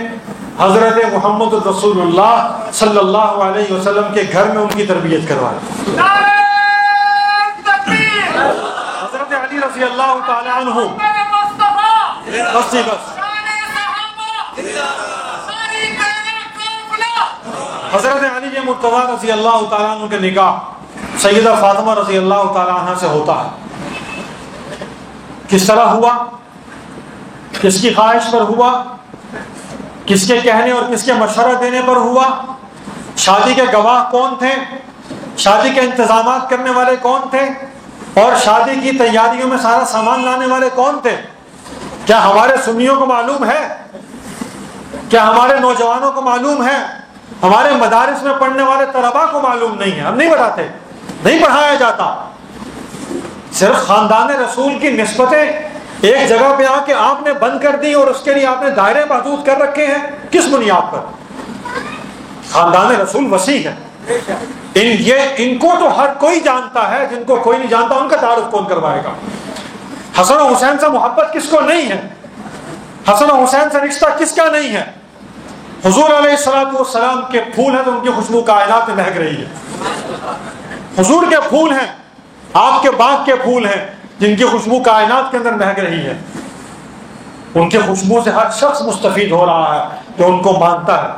حضرت محمد رسول اللہ صلی اللہ علیہ وسلم کے گھر میں ان کی تربیت کروائی۔ حضرت علی رضی اللہ تعالی عنہ بس حضرت علی مرتضیٰ رضی اللہ تعالیٰ عنہ کے نکاح سیدہ فاطمہ رضی اللہ تعالیٰ عنہ سے ہوتا ہے۔ کس طرح ہوا، کس کی خواہش پر ہوا، کس کے کہنے اور کس کے مشورہ دینے پر ہوا، شادی کے گواہ کون تھے، شادی کے انتظامات کرنے والے کون تھے، اور شادی کی تیاریوں میں سارا سامان لانے والے کون تھے؟ کیا ہمارے سنیوں کو معلوم ہے؟ کیا ہمارے نوجوانوں کو معلوم ہے؟ ہمارے مدارس میں پڑھنے والے طلباء کو معلوم نہیں ہے؟ ہم نہیں پڑھاتے، نہیں پڑھایا جاتا۔ صرف خاندان رسول کی نسبتیں ایک جگہ پہ آ کے آپ نے بند کر دی اور اس کے لیے آپ نے دائرے محدود کر رکھے ہیں، کس بنیاد پر؟ خاندان رسول وسیع ہے، ان کو تو ہر کوئی جانتا ہے، جن کو کوئی نہیں جانتا ان کا تعارف کون کروائے گا؟ حسن و حسین سے محبت کس کو نہیں ہے؟ حسن و حسین سے رشتہ کس کا نہیں ہے؟ حضور علیہ الصلوۃ والسلام کے پھول ہیں تو ان کی خوشبو کائنات میں مہک رہی ہے۔ حضور کے پھول ہیں، آپ کے باغ کے پھول ہیں جن کی خوشبو کائنات کے اندر مہک رہی ہے۔ ان کی خوشبو سے ہر شخص مستفید ہو رہا ہے جو ان کو مانتا ہے۔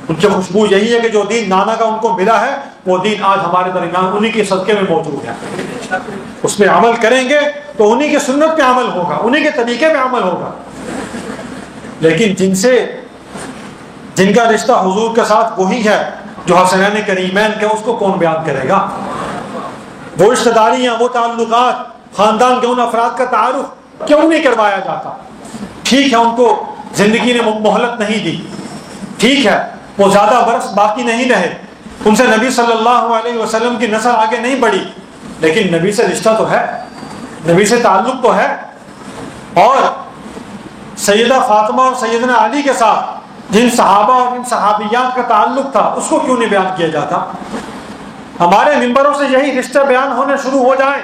ان کی خوشبو یہی ہے کہ جو دین نانا کا ان کو ملا ہے وہ دین آج ہمارے درمیان انہی کے صدقے میں موجود ہے۔ اس پہ عمل کریں گے تو انہی کی سنت پہ عمل ہوگا، انہی کے طریقے پہ عمل ہوگا۔ لیکن جن کا رشتہ حضور کے ساتھ وہی ہے جو حسنین کریمین کے، اس کو کون بیان کرے گا؟ وہ رشتہ داریاں، وہ تعلقات، خاندان کے ان افراد کا تعارف کیوں نہیں کروایا جاتا؟ ٹھیک ہے ان کو زندگی نے مہلت نہیں دی، ٹھیک ہے وہ زیادہ برس باقی نہیں رہے، ان سے نبی صلی اللہ علیہ وسلم کی نسل آگے نہیں بڑھی، لیکن نبی سے رشتہ تو ہے، نبی سے تعلق تو ہے۔ اور سیدہ فاطمہ اور سیدنا علی کے ساتھ جن صحابہ اور جن صحابیات کا تعلق تھا اس کو کیوں نہیں بیان کیا جاتا؟ ہمارے ممبروں سے یہی رشتے بیان ہونے شروع ہو جائیں،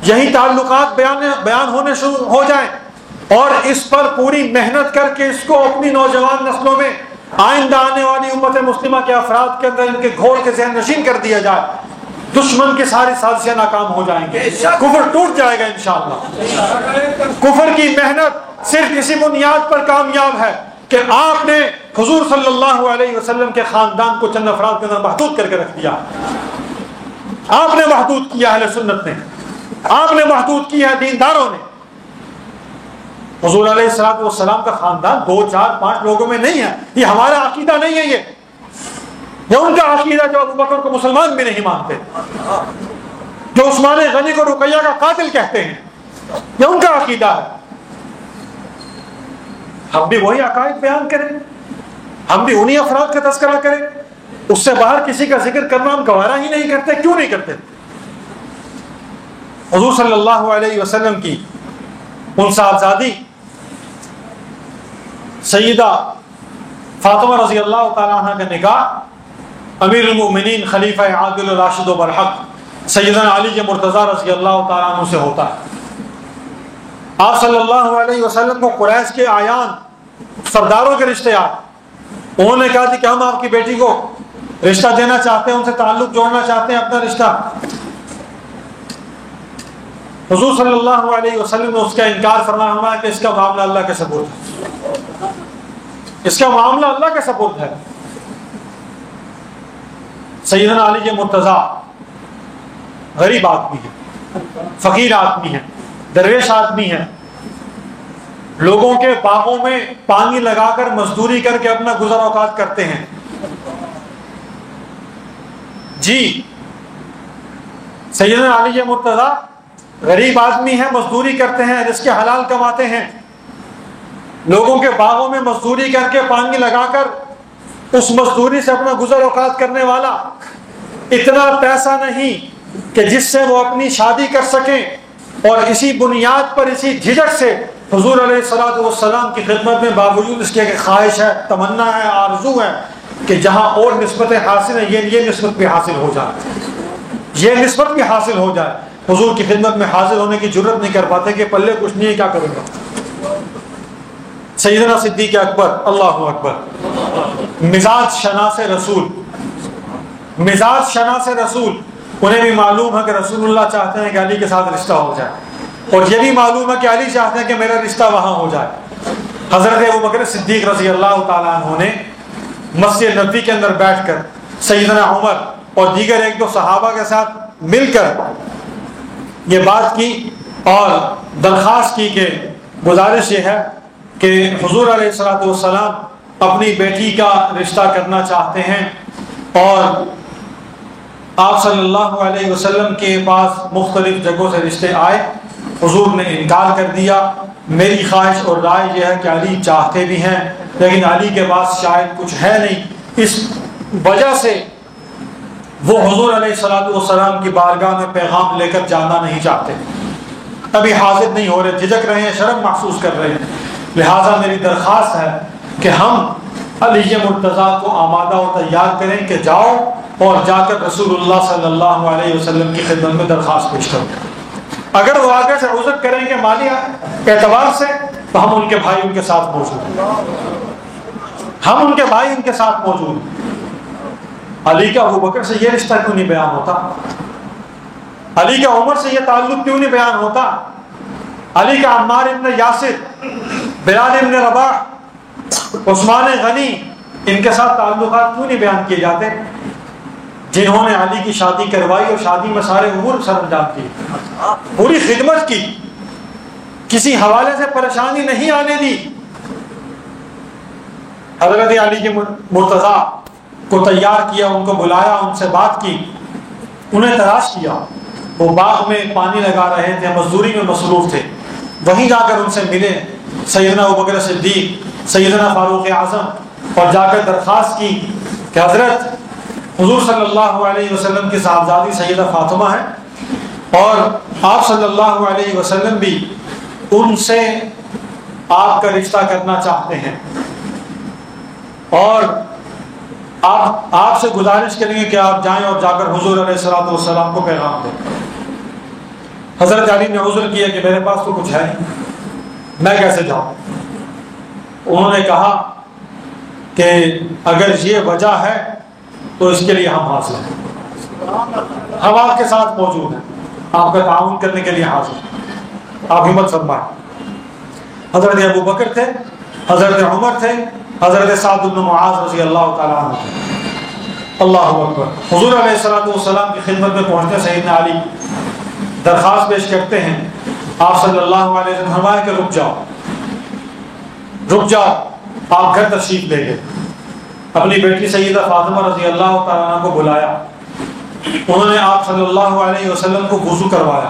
یہی تعلقات بیان ہونے شروع ہو جائیں، اور اس پر پوری محنت کر کے اس کو اپنی نوجوان نسلوں میں، آئندہ آنے والی امت مسلمہ کے افراد کے اندر ان کے گھوڑ کے ذہن نشین کر دیا جائے، دشمن کی ساری سازشیں ناکام ہو جائیں گے، کفر ٹوٹ جائے گا انشاءاللہ۔ کفر کی محنت صرف اسی بنیاد پر کامیاب ہے کہ آپ نے حضور صلی اللہ علیہ وسلم کے خاندان کو چند افراد کے اندر محدود کر کے رکھ دیا۔ آپ نے محدود کیا اہل سنت نے، آپ نے محدود کیا دینداروں نے۔ حضور علیہ الصلوۃ والسلام کا خاندان 2 4 5 لوگوں میں نہیں ہے، یہ ہمارا عقیدہ نہیں ہے، یہ ان کا عقیدہ جو ابو بکر کو مسلمان بھی نہیں مانتے، جو عثمان غنی کو رقیہ کا قاتل کہتے ہیں، یہ ان کا عقیدہ ہے۔ ہم بھی وہی عقائد بیان کریں، ہم بھی انہی افراد کا تذکرہ کریں، اس سے باہر کسی کا ذکر کرنا ہم گوارا ہی نہیں کرتے۔ کیوں نہیں کرتے؟ حضور صلی اللہ علیہ وسلم کی ان صاحبزادی سیدہ فاطمہ رضی اللہ تعالیٰ عنہ کا نکاح امیر المؤمنین خلیفہ عادل راشد و برحق سیدنا علی مرتضیٰ رضی اللہ تعالیٰ عنہ سے ہوتا ہے۔ آپ صلی اللہ علیہ وسلم کو قریش کے آیان، سرداروں کے رشتے آئے، انہوں نے کہا کہ ہم آپ کی بیٹی کو رشتہ دینا چاہتے ہیں، ان سے تعلق جوڑنا چاہتے ہیں اپنا رشتہ۔ حضور صلی اللہ علیہ وسلم نے اس کا انکار فرمایا کہ اس کا معاملہ اللہ کے سپرد ہے، اس کا معاملہ اللہ کے سپرد ہے۔ سیدنا علی مرتضیٰ غریب آدمی ہے، فقیر آدمی ہے، درویش آدمی ہے، لوگوں کے باغوں میں پانی لگا کر مزدوری کر کے اپنا گزر اوقات کرتے ہیں۔ جی سیدنا علی مرتضیٰ غریب آدمی ہے، مزدوری کرتے ہیں، رزق حلال کماتے ہیں، لوگوں کے باغوں میں مزدوری کر کے پانی لگا کر اس مزدوری سے اپنا گزر اوقات کرنے والا، اتنا پیسہ نہیں کہ جس سے وہ اپنی شادی کر سکیں، اور اسی بنیاد پر، اسی جھجک سے حضور علیہ الصلوۃ والسلام کی خدمت میں باوجود اس کے کہ خواہش ہے، تمنا ہے، آرزو ہے کہ جہاں اور نسبتیں حاصل ہیں یہ نسبت بھی حاصل ہو جائے، یہ نسبت بھی حاصل ہو جائے، حضور کی خدمت میں حاضر ہونے کی جرت نہیں کر پاتے کہ پلے کچھ نہیں ہے، کیا کروں گا۔ سیدنا صدیق اکبر، اللہ اکبر، مزاج شناس رسول، مزاج شناس رسول، انہیں بھی معلوم ہے کہ رسول اللہ چاہتے ہیں کہ علی کے ساتھ رشتہ ہو جائے، اور یہ بھی معلوم ہے کہ علی چاہتے ہیں کہ میرا رشتہ وہاں ہو جائے۔ حضرت ابوبکر صدیق رضی اللہ تعالیٰ عنہ نے مسجد نبوی کے اندر بیٹھ کر سیدنا عمر اور دیگر ایک دو صحابہ کے ساتھ مل کر یہ بات کی اور درخواست کی کہ گزارش یہ ہے کہ حضور علیہ الصلوۃ والسلام اپنی بیٹی کا رشتہ کرنا چاہتے ہیں، اور آپ صلی اللہ علیہ وسلم کے پاس مختلف جگہوں سے رشتے آئے، حضور نے انکار کر دیا۔ میری خواہش اور رائے یہ ہے کہ علی چاہتے بھی ہیں لیکن علی کے پاس شاید کچھ ہے نہیں، اس وجہ سے وہ حضور علیہ الصلوۃ والسلام کی بارگاہ میں پیغام لے کر جانا نہیں چاہتے، ابھی حاضر نہیں ہو رہے، جھجک رہے ہیں، شرم محسوس کر رہے ہیں۔ لہٰذا میری درخواست ہے کہ ہم علی مرتضیٰ کو آمادہ و تیار کریں کہ جاؤ اور جا کر رسول اللہ صلی اللہ علیہ وسلم کی خدمت میں درخواست پیش کرو۔ اگر وہ آگے سے عذر کریں گے مالی اعتبار سے تو ہم ان کے بھائی ان کے ساتھ موجود ہیں، ہم ان کے بھائی ان کے ساتھ موجود ہیں۔ علی کا ابوبکر سے یہ رشتہ کیوں نہیں بیان ہوتا؟ علی کا عمر سے یہ تعلق کیوں نہیں بیان ہوتا؟ علی کا عمار ابن یاسر، بلال ابن رباح، عثمان غنی، ان کے ساتھ تعلقات کیوں نہیں بیان کیے جاتے؟ جنہوں نے علی کی شادی کروائی اور شادی میں سارے امور سر انجام کیے، پوری خدمت کی، کسی حوالے سے پریشانی نہیں آنے دی۔ حضرت علی کے مرتضیٰ کو تیار کیا، ان کو بلایا، ان سے بات کی، انہیں تلاش کیا، وہ باغ میں پانی لگا رہے تھے، مزدوری میں مصروف تھے، وہیں جا کر ان سے ملے سیدنا ابوبکر صدیق، سیدنا فاروق اعظم، اور جا کر درخواست کی کہ حضرت حضور صلی اللہ علیہ وسلم کی صاحبزادی سیدہ فاطمہ ہے اور آپ صلی اللہ علیہ وسلم بھی ان سے آپ کا رشتہ کرنا چاہتے ہیں، اور آپ سے گزارش کریں گے کہ آپ جائیں اور جا کر حضور علیہ الصلوۃ والسلام کو پیغام دیں۔ حضرت علی نے عذر کیا کہ میرے پاس تو کچھ ہے نہیں، میں کیسے جاؤں؟ انہوں نے کہا کہ اگر یہ وجہ ہے تو اس کے لیے ہم حاضر ہیں، ہم آپ کے ساتھ موجود ہیں، آپ کا تعاون کرنے کے لیے حاضر ہیں، آپ ہمت فرمائیں۔ حضرت ابوبکر تھے، حضرت عمر تھے، حضرت سعد بن معاذ رضی اللہ تعالیٰ عنہ تھے۔ اللہ اکبر۔ حضور علیہ الصلوۃ والسلام کی خدمت میں پہنچتے سیدنا علی درخواست پیش کرتے ہیں، آپ صلی اللہ علیہ وسلم فرمایا کہ رک جاؤ، رک جاؤ، آپ گھر تشریف لے گئے، اپنی بیٹی سیدہ فاطمہ رضی اللہ تعالیٰ عنہ کو بلایا، انہوں نے آپ صلی اللہ علیہ وسلم کو وضو کروایا،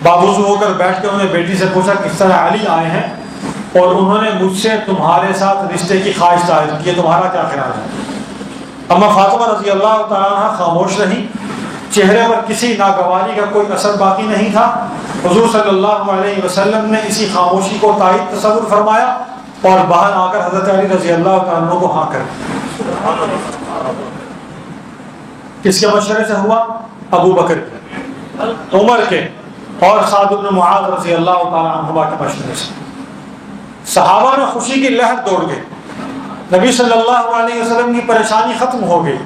باوضو ہو کر بیٹھ کے انہوں نے بیٹی سے پوچھا کس طرح علی آئے ہیں اور انہوں نے مجھ سے تمہارے ساتھ رشتے کی خواہش ظاہر کی ہے، تمہارا کیا خیال ہے؟ اما فاطمہ رضی اللہ تعالیٰ عنہ خاموش رہی، چہرے پر کسی ناگواری کا کوئی اثر باقی نہیں تھا۔ حضور صلی اللہ علیہ وسلم نے اسی خاموشی کو تائید تصور فرمایا اور باہر آ کر حضرت علی رضی اللہ تعالیٰ عنہ کو ہاں کر، کس کے مشورے سے ہوا؟ ابو بکر کے، عمر کے اور سعد بن معاذ رضی اللہ تعالیٰ عنہ کے مشورے سے۔ صحابہ میں خوشی کی لہر دوڑ گئی، نبی صلی اللہ علیہ وسلم کی پریشانی ختم ہو گئی،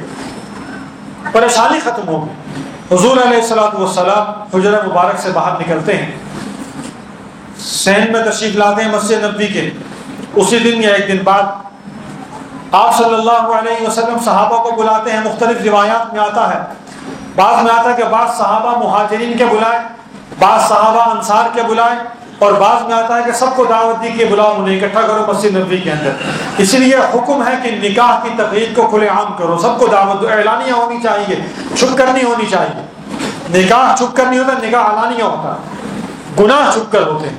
پریشانی ختم ہو گئی۔ حضور علیہ الصلوۃ والسلام حجرہ مبارک سے باہر نکلتے ہیں، صحن میں تشریف لاتے ہیں مسجد نبوی کے، اسی دن یا ایک دن بعد آپ صلی اللہ علیہ وسلم صحابہ کو بلاتے ہیں۔ مختلف روایات میں آتا ہے، بعض میں آتا ہے کہ بعض صحابہ مہاجرین کے بلائے، بعض صحابہ انصار کے بلائے، اور بعض میں آتا ہے کہ سب کو دعوت دی کہ بلاؤ، انہیں اکٹھا کرو مسجد نبوی کے اندر۔ اس لیے حکم ہے کہ نکاح کی تقریب کو کھلے عام کرو، سب کو دعوت دو، اعلانیہ ہونی چاہیے، چھپ کر نہیں ہونی چاہیے۔ نکاح چھپ کر نہیں ہوتا، نکاح اعلانیہ ہوتا ہے، گناہ چھپ کر ہوتے ہیں۔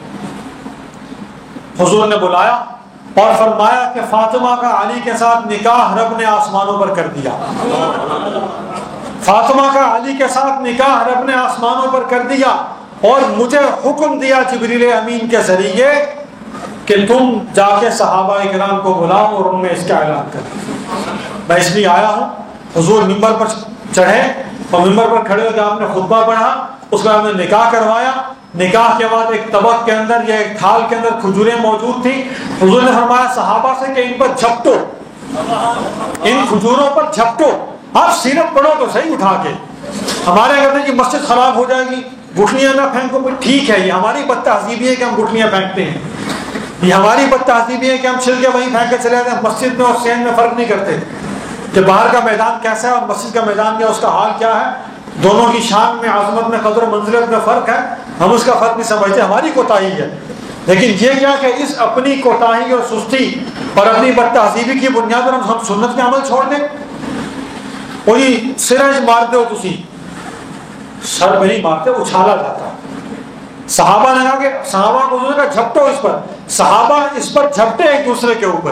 حضور نے بلایا اور فرمایا کہ فاطمہ کا علی کے ساتھ نکاح رب نے آسمانوں پر کر دیا، فاطمہ کا علی کے ساتھ نکاح رب نے آسمانوں پر کر دیا، اور مجھے حکم دیا جبریل امین کے ذریعے کہ تم جا کے صحابہ کرام کو بلاؤ اور ان میں اس کا اعلان کرو۔ میں اس لیے آیا ہوں۔ حضور ممبر پر چڑھے اور ممبر پر کھڑے ہو کے آپ نے خطبہ پڑھا، اس کے بعد نے نکاح کروایا۔ نکاح کے بعد ایک طبق کے اندر یا ایک تھال کے اندر کھجوریں موجود تھیں۔ حضور نے فرمایا صحابہ سے کہ ان پر جھپٹو، ان کھجوروں پر جھپٹو، آپ سیرت پڑھو تو صحیح اٹھا کے۔ ہمارے کہتے ہیں کہ مسجد خراب ہو جائے گی، گٹھلیاں نہ پھینکو۔ ٹھیک ہے، یہ ہماری بد تہذیبی ہے کہ ہم گٹھلیاں پھینکتے ہیں، یہ ہماری بد تہذیبی ہے کہ ہم چھل کے وہیں پھینک کے چلے جاتے ہیں۔ مسجد میں اور صحن میں فرق نہیں کرتے کہ باہر کا میدان کیسا ہے اور مسجد کا میدان کیا، اس کا حال کیا ہے۔ دونوں کی شان میں، عظمت میں، قدر و منزلت میں فرق ہے، ہم اس کا فرق نہیں سمجھتے، ہماری کوتاہی ہے۔ لیکن یہ کیا کہ اس اپنی کوتاہی اور سستی اور اپنی بد تہذیبی کی بنیاد پر ہم سنت کے عمل چھوڑ دیں۔ وہی سرج مارتے ہو تسی، سر میں نہیں مارتے، اچھالا جاتا ہے۔ صحابہ نے کہا کہ صحابہ کو انہوں نے کہا جھپٹو اس پر، صحابہ اس پر جھپٹے ایک دوسرے کے اوپر،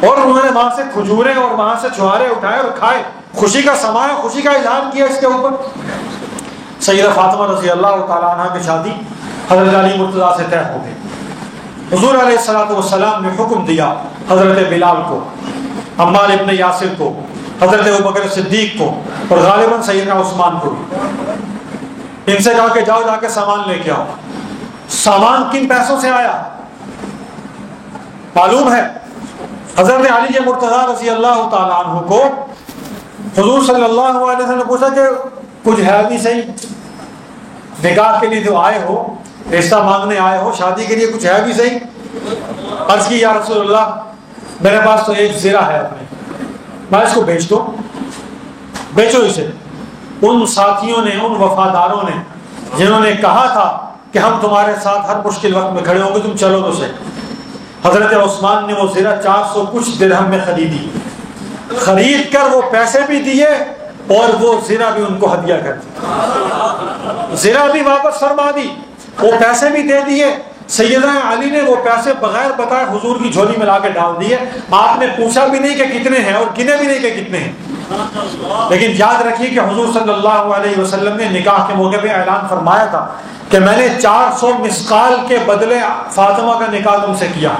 اور انہوں نے وہاں سے کھجوریں اور وہاں سے چھوارے اٹھائے اور کھائے، خوشی کا سمایا، خوشی کا اظہار کیا اس کے اوپر۔ سیدہ فاطمہ رضی اللہ تعالیٰ عنہ کی شادی حضرت علی مرتضیٰ سے طے ہو گئی۔ حضور علیہ الصلوۃ والسلام نے حکم دیا حضرت بلال کو، عمار ابن یاسر کو، حضرت ابوبکر صدیق کو اور غالباً سیدنا عثمان کو بھی۔ ان سے کہا کہ جاؤ جا کے سامان لے کے آؤ۔ سامان کن پیسوں سے آیا معلوم ہے؟ حضرت علی مرتضیٰ رضی اللہ تعالیٰ عنہ کو حضور صلی اللہ علیہ وسلم نے پوچھا کہ کچھ ہے بھی صحیح، نکاح کے لیے جو آئے ہو، رشتہ مانگنے آئے ہو، شادی کے لیے کچھ ہے بھی صحیح؟ عرض کی یا رسول اللہ میرے پاس تو ایک زرہ ہے اپنے، میں اس کو بیچ دوں؟ بیچو اسے۔ ان ساتھیوں نے، ان وفاداروں نے جنہوں نے کہا تھا کہ ہم تمہارے ساتھ ہر مشکل وقت میں کھڑے ہوں گے، تم چلو تو صحیح۔ حضرت عثمان نے وہ زرہ 400 کچھ درہم میں خریدی، خرید کر وہ پیسے بھی دیے اور وہ زرہ بھی ان کو ہدیہ کر دی، زرہ بھی واپس فرما دی، وہ پیسے بھی دے دیے۔ سیدنا علی نے وہ پیسے بغیر بتائے حضور کی جھولی میں لا کے ڈال دیے۔ آپ نے پوچھا بھی نہیں کہ کتنے ہیں اور گنے بھی نہیں کہ کتنے ہیں۔ لیکن یاد رکھیے کہ حضور صلی اللہ علیہ وسلم نے نکاح کے موقع پہ اعلان فرمایا تھا کہ میں نے 400 مسقال کے بدلے فاطمہ کا نکاح تم سے کیا،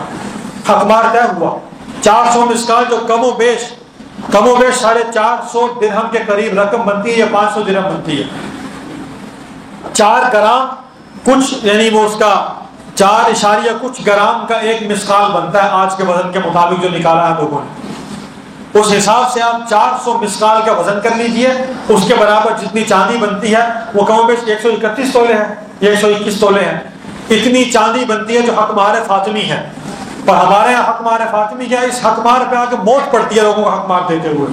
حقمار طے ہوا۔ 400 مسقال جو کم و بیش 450 درہم کے قریب رقم بنتی ہے یا 500 درہم بنتی ہے۔ 4 گرام کچھ، یعنی وہ اس کا 4 کچھ گرام کا ایک مسقال بنتا ہے آج کے وزن کے مطابق جو نکالا ہے لوگوں نے۔ اس حساب سے آپ 400 مسقال کا وزن کر لیجئے، اس کے برابر جتنی چاندی بنتی ہے وہ کم و بیش 131 تولے ہے یا 121 تولے ہے، اتنی چاندی بنتی ہے جو حق مہر فاطمی ہے۔ اور ہمارے یہاں حق مہر فاطمی کیا ہے؟ اس حق مہر پہ آ کے موت پڑتی ہے لوگوں کو حق مہر دیتے ہوئے۔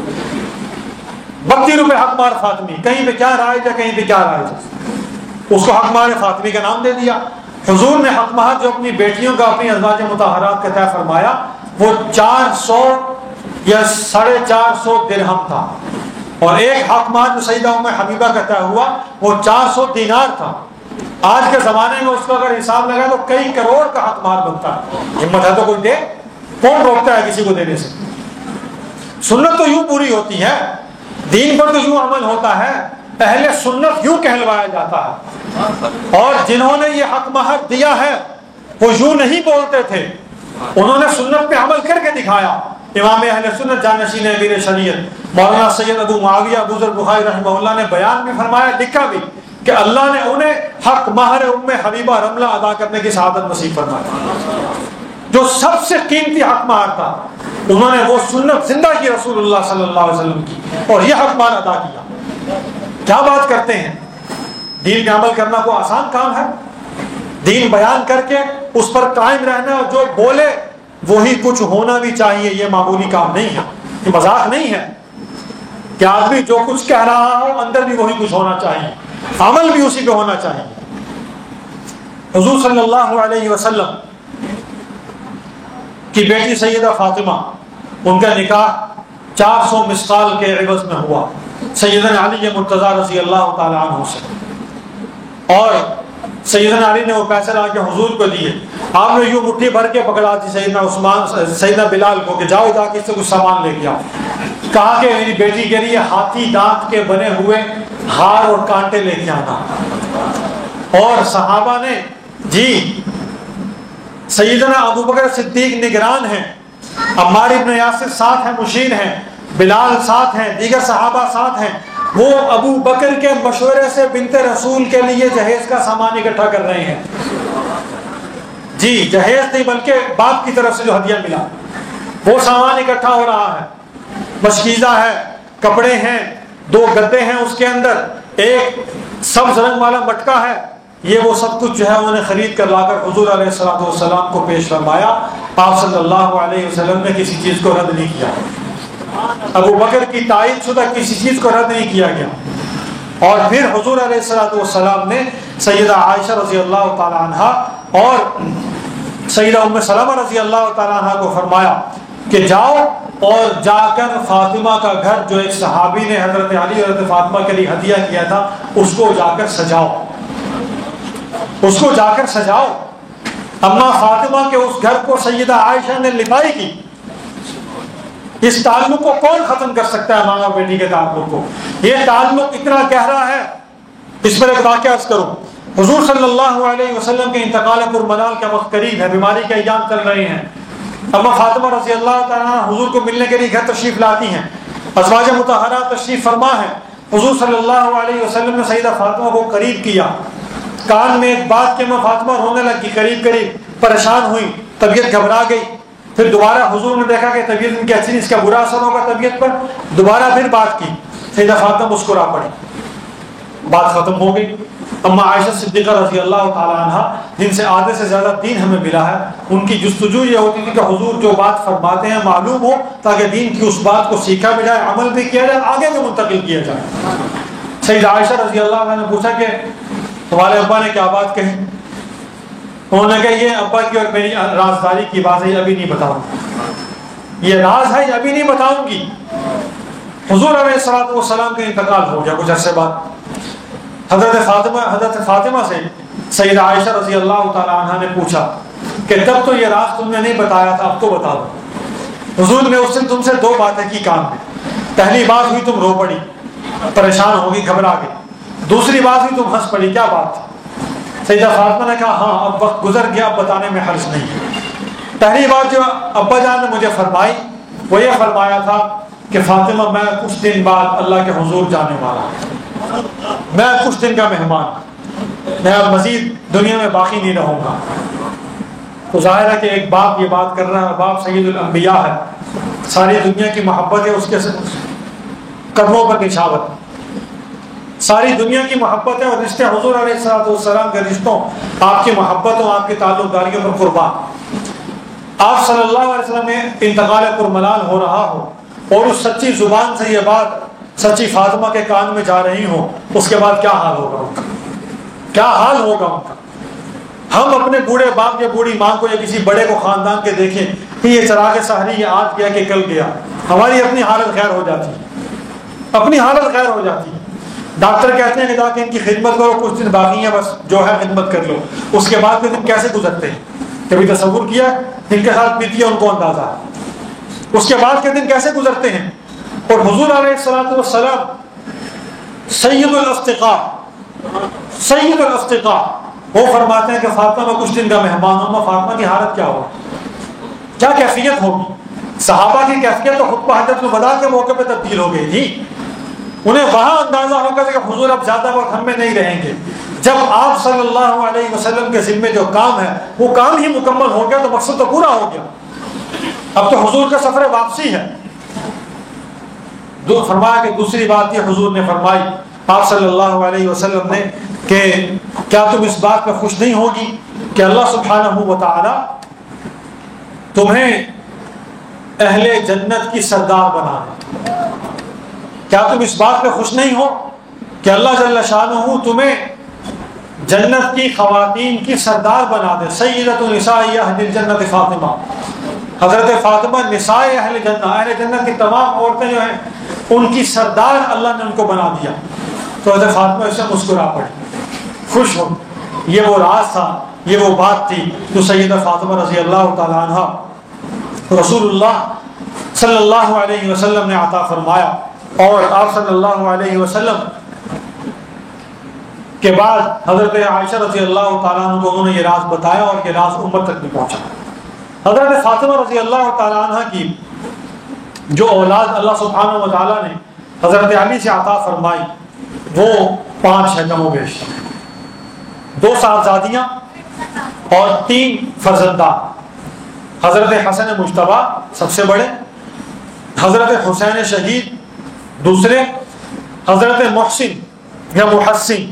32 روپے حق مہر فاطمی، کہیں پہ کیا رائج ہے کہیں پہ کیا رائج ہے، اس کو حق مہر فاطمی کا نام دے دیا۔ حضور نے حق مہر جو اپنی بیٹیوں کا اپنی ازواج مطہرات کا طے فرمایا وہ 400 یا 450 درہم تھا، اور ایک حق مہر جو سیدہ ام حبیبہ کا طے ہوا وہ 400 دینار تھا۔ آج کے زمانے میں اس کا اگر حساب لگائے تو کئی کروڑ کا حق مہر بنتا ہے۔ ہمت ہے تو کوئی دے، کون روکتا ہے کسی کو دینے سے؟ سنت تو یوں پوری ہوتی ہے، دین پر تو یوں عمل ہوتا ہے، اہل سنت یوں کہلوایا جاتا ہے۔ اور جنہوں نے یہ حق مہر دیا ہے وہ یوں نہیں بولتے تھے، انہوں نے سنت پہ عمل کر کے دکھایا۔ امام اہل سنت جانشین امیر شریعت مولانا سید ابو معاویہ ابو ذر بخاری رحمہ اللہ نے بیان میں فرمایا، لکھا بھی کہ اللہ نے انہیں حق مہر ام حبیبہ رملہ ادا کرنے کی سعادت نصیب فرمائی، جو سب سے قیمتی حق مہر تھا۔ انہوں نے وہ سنت زندہ کی رسول اللہ صلی اللہ علیہ وسلم کی، اور یہ حق مہر ادا کیا۔ کیا بات کرتے ہیں؟ دین کا عمل کرنا کوئی آسان کام ہے؟ دین بیان کر کے اس پر قائم رہنا، اور جو بولے وہی کچھ ہونا بھی چاہیے، یہ معمولی کام نہیں ہے، یہ مذاق نہیں ہے کہ آدمی جو کچھ کہہ رہا ہو اندر بھی وہی کچھ ہونا چاہیے، عمل بھی اسی پہ ہونا چاہیے۔ حضور صلی اللہ علیہ وسلم کی بیٹی سیدہ فاطمہ، ان کا نکاح 400 مسقال کے عوض میں ہوا سیدنا علی مرتضیٰ رضی اللہ تعالی عنہ سے، اور سیدنا علی نے وہ پیسے لا کے حضور کو دیے۔ آپ نے یوں مٹھی بھر کے پکڑا دی سیدنا بلال کو کہ جاؤ جا کے اس سے کچھ سامان لے کے آؤ۔ کہا کہ میری بیٹی کے لیے ہاتھی دانت کے بنے ہوئے ہار اور کانٹے لے کے آنا۔ اور صحابہ نے جی سیدنا ابو بکر صدیق نگران ہیں، عمار ابن یاسر ساتھ ہیں، مشیر ہیں، بلال ساتھ ہیں، دیگر صحابہ ساتھ ہیں، وہ ابو بکر کے مشورے سے بنت رسول کے لیے جہیز کا سامان اکٹھا کر رہے ہیں. جی جہیز نہیں بلکہ باپ کی طرف سے جو ہدیہ ملا وہ سامان اکٹھا ہو رہا ہے. مشکیزہ ہے، کپڑے ہیں، 2 گدے ہیں، اس کے اندر ایک سبز رنگ والا مٹکا ہے. یہ وہ سب کچھ جو ہے انہوں نے خرید کر لا کر حضور علیہ الصلوۃ والسلام کو پیش فرمایا. آپ صلی اللہ علیہ وسلم نے کسی چیز کو رد نہیں کیا. ابو بکر کی تائید شدہ کسی چیز کو رد نہیں کیا گیا. اور پھر حضور علیہ الصلوۃ والسلام نے سیدہ عائشہ رضی اللہ تعالی عنہا اور سیدہ ام سلمہ رضی اللہ تعالی عنہ کو فرمایا کہ جاؤ اور جا کر فاطمہ کا گھر جو ایک صحابی نے حضرت علی اور حضرت فاطمہ کے لیے ہدیہ کیا تھا اس کو جا کر سجاؤ، اس کو جا کر سجاؤ. اما فاطمہ کے اس گھر کو سیدہ عائشہ نے لپائی کی. اس تعلق کو کون ختم کر سکتا ہے؟ ماں اور بیٹی کے تعلق کو. یہ تعلق اتنا گہرا ہے. اس پر ایک واقعہ عرض کروں. حضور صلی اللہ علیہ وسلم کے انتقال پرمنال کا وقت قریب ہے، بیماری کے ایام چل رہے ہیں. اما فاطمہ رضی اللہ تعالیٰ عنہ حضور کو ملنے کے لیے گھر تشریف لاتی ہیں. ازواج مطہرات تشریف فرما ہے. حضور صلی اللہ علیہ وسلم نے سیدہ فاطمہ کو قریب کیا، کان میں ایک بات کہ اما فاطمہ رونے لگی، قریب پریشان ہوئی، طبیعت گھبرا گئی. پھر دوبارہ حضور نے دیکھا کہ طبیعت ان کی اچھی نہیں، اس کا برا اثر ہوگا طبیعت پر. دوبارہ پھر بات کی، سیدہ فاطمہ مسکرا پڑی، بات ختم ہو گئی. اما عائشہ صدیقہ رضی اللہ تعالی عنہ جن سے آدھے سے زیادہ دین ہمیں ملا ہے، ان کی جستجو یہ ہوتی تھی کہ حضور جو بات فرماتے ہیں معلوم ہو تاکہ دین کی اس بات کو سیکھا بھی جائے، عمل بھی کیا جائے، آگے بھی منتقل کیا جائے. سیدہ عائشہ رضی اللہ عنہ نے پوچھا کہ تمہارے ابا نے کیا بات کہی؟ انہوں نے کہا یہ ابا کی اور میری رازداری کی بات ہے، یہ ابھی نہیں بتاؤں گی، یہ راز ہے، یہ ابھی نہیں بتاؤں گی. حضور علیہ الصلوۃ والسلام کا انتقال ہو گیا. کچھ عرصے بعد حضرت فاطمہ سے سیدہ عائشہ رضی اللہ تعالی عنہ نے پوچھا کہ تب تو یہ راز تم نے نہیں بتایا تھا، اب تو بتا دو. حضور نے اس دن تم سے 2 باتیں کی کان میں. پہلی بات ہوئی تم رو پڑی، پریشان ہو گئی، گھبرا گئی. دوسری بات ہوئی تم ہنس پڑی، کیا بات تھی؟ سیدہ فاطمہ نے کہا ہاں اب وقت گزر گیا، اب بتانے میں حرج نہیں. پہلی بات جو ابا جان نے مجھے فرمائی وہ یہ فرمایا تھا کہ فاطمہ میں کچھ دن بعد اللہ کے حضور جانے والا ہوں، میں کچھ دن کا مہمان، میں اب مزید دنیا میں باقی نہیں رہوں گا. تو ظاہر ہے کہ ایک باپ یہ بات کر رہا ہے، باپ سید الانبیاء ہے، ساری دنیا کی محبت ہے اس کے قدموں پر نشاور، ساری دنیا کی محبت ہے، اور رشتے حضور علیہ الصلوۃ والسلام کے رشتوں، آپ کی محبتوں، آپ کی تعلق داریوں پر قربان. آپ صلی اللہ علیہ وسلم میں انتقال پرملال ہو رہا ہو اور اس سچی زبان سے یہ بات سچی فاطمہ کے کان میں جا رہی ہوں، اس کے بعد کیا حال ہوگا ان کا، کیا حال ہوگا ان کا. ہم اپنے بوڑھے باپ یا بوڑھی ماں کو یا کسی بڑے کو خاندان کے دیکھیں کہ یہ چراغ سحری یہ آج گیا کہ کل گیا، ہماری اپنی حالت خیر ہو جاتی ہے، اپنی حالت خیر ہو جاتی ہے. ڈاکٹر کہتے ہیں کہ جا کے ان کی خدمت کرو، کچھ دن باقی ہیں بس جو ہے خدمت کر لو. اس کے بعد کے دن کیسے گزرتے ہیں کبھی تصور کیا؟ جن کے ساتھ بیتی ہے ان کو اندازہ ہے اس کے بعد کے دن کیسے گزرتے ہیں. اور حضور علیہ الصلوۃ والسلام سید الاصدقاء، سید الاصدقاء، وہ فرماتے ہیں کہ فاطمہ میں کچھ دن کا مہمان ہوں. میں فاطمہ کی حالت کیا ہوگی، کیا کیفیت ہوگی؟ صحابہ کی کیفیت تو خطبہ حجت الوداع کے موقع پہ تبدیل ہو گئی تھی. انہیں وہاں اندازہ ہوگا کہ حضور اب زیادہ وقت ہم میں نہیں رہیں گے. جب آپ صلی اللہ علیہ وسلم کے ذمے جو کام ہے وہ کام ہی مکمل ہو گیا تو مقصد تو پورا ہو گیا. اب تو حضور کا سفر واپسی ہے. فرمایا کہ دوسری بات یہ حضور نے فرمائی آپ صلی اللہ علیہ وسلم نے کہ کیا تم اس بات پہ خوش نہیں ہوگی کہ اللہ سبحانہ و تعالی تمہیں اہل جنت کی سردار بنا دے. کیا تم اس بات پہ خوش نہیں ہو کہ اللہ جل شانہ تمہیں جنت کی خواتین کی سردار بنا دے. سیدۃ نساء اہل الجنت فاطمہ، حضرت فاطمہ نساء اہل جنت، اہل جنت کی تمام عورتیں جو ہیں ان کی سردار اللہ نے ان کو بنا دیا. تو حضرت فاطمہ اسے مسکرا پڑی، خوش ہو. یہ وہ راز تھا، یہ وہ بات تھی جو سیدہ فاطمہ رضی اللہ تعالی عنہ رسول اللہ صلی اللہ علیہ وسلم نے عطا فرمایا. اور آپ صلی اللہ علیہ وسلم کے بعد حضرت عائشہ رضی اللہ تعالیٰ عنہ کو انہوں نے یہ راز بتایا اور یہ راز امت تک بھی پہنچا. حضرت فاطمہ رضی اللہ تعالیٰ عنہ کی جو اولاد اللہ سبحانہ و تعالیٰ نے حضرت علی سے عطا فرمائی وہ 5 ہے کم و بیش. 2 صاحبزادیاں اور 3 فرزندان. حضرت حسن مجتبی سب سے بڑے، حضرت حسین شہید دوسرے، حضرت محسن یا محسن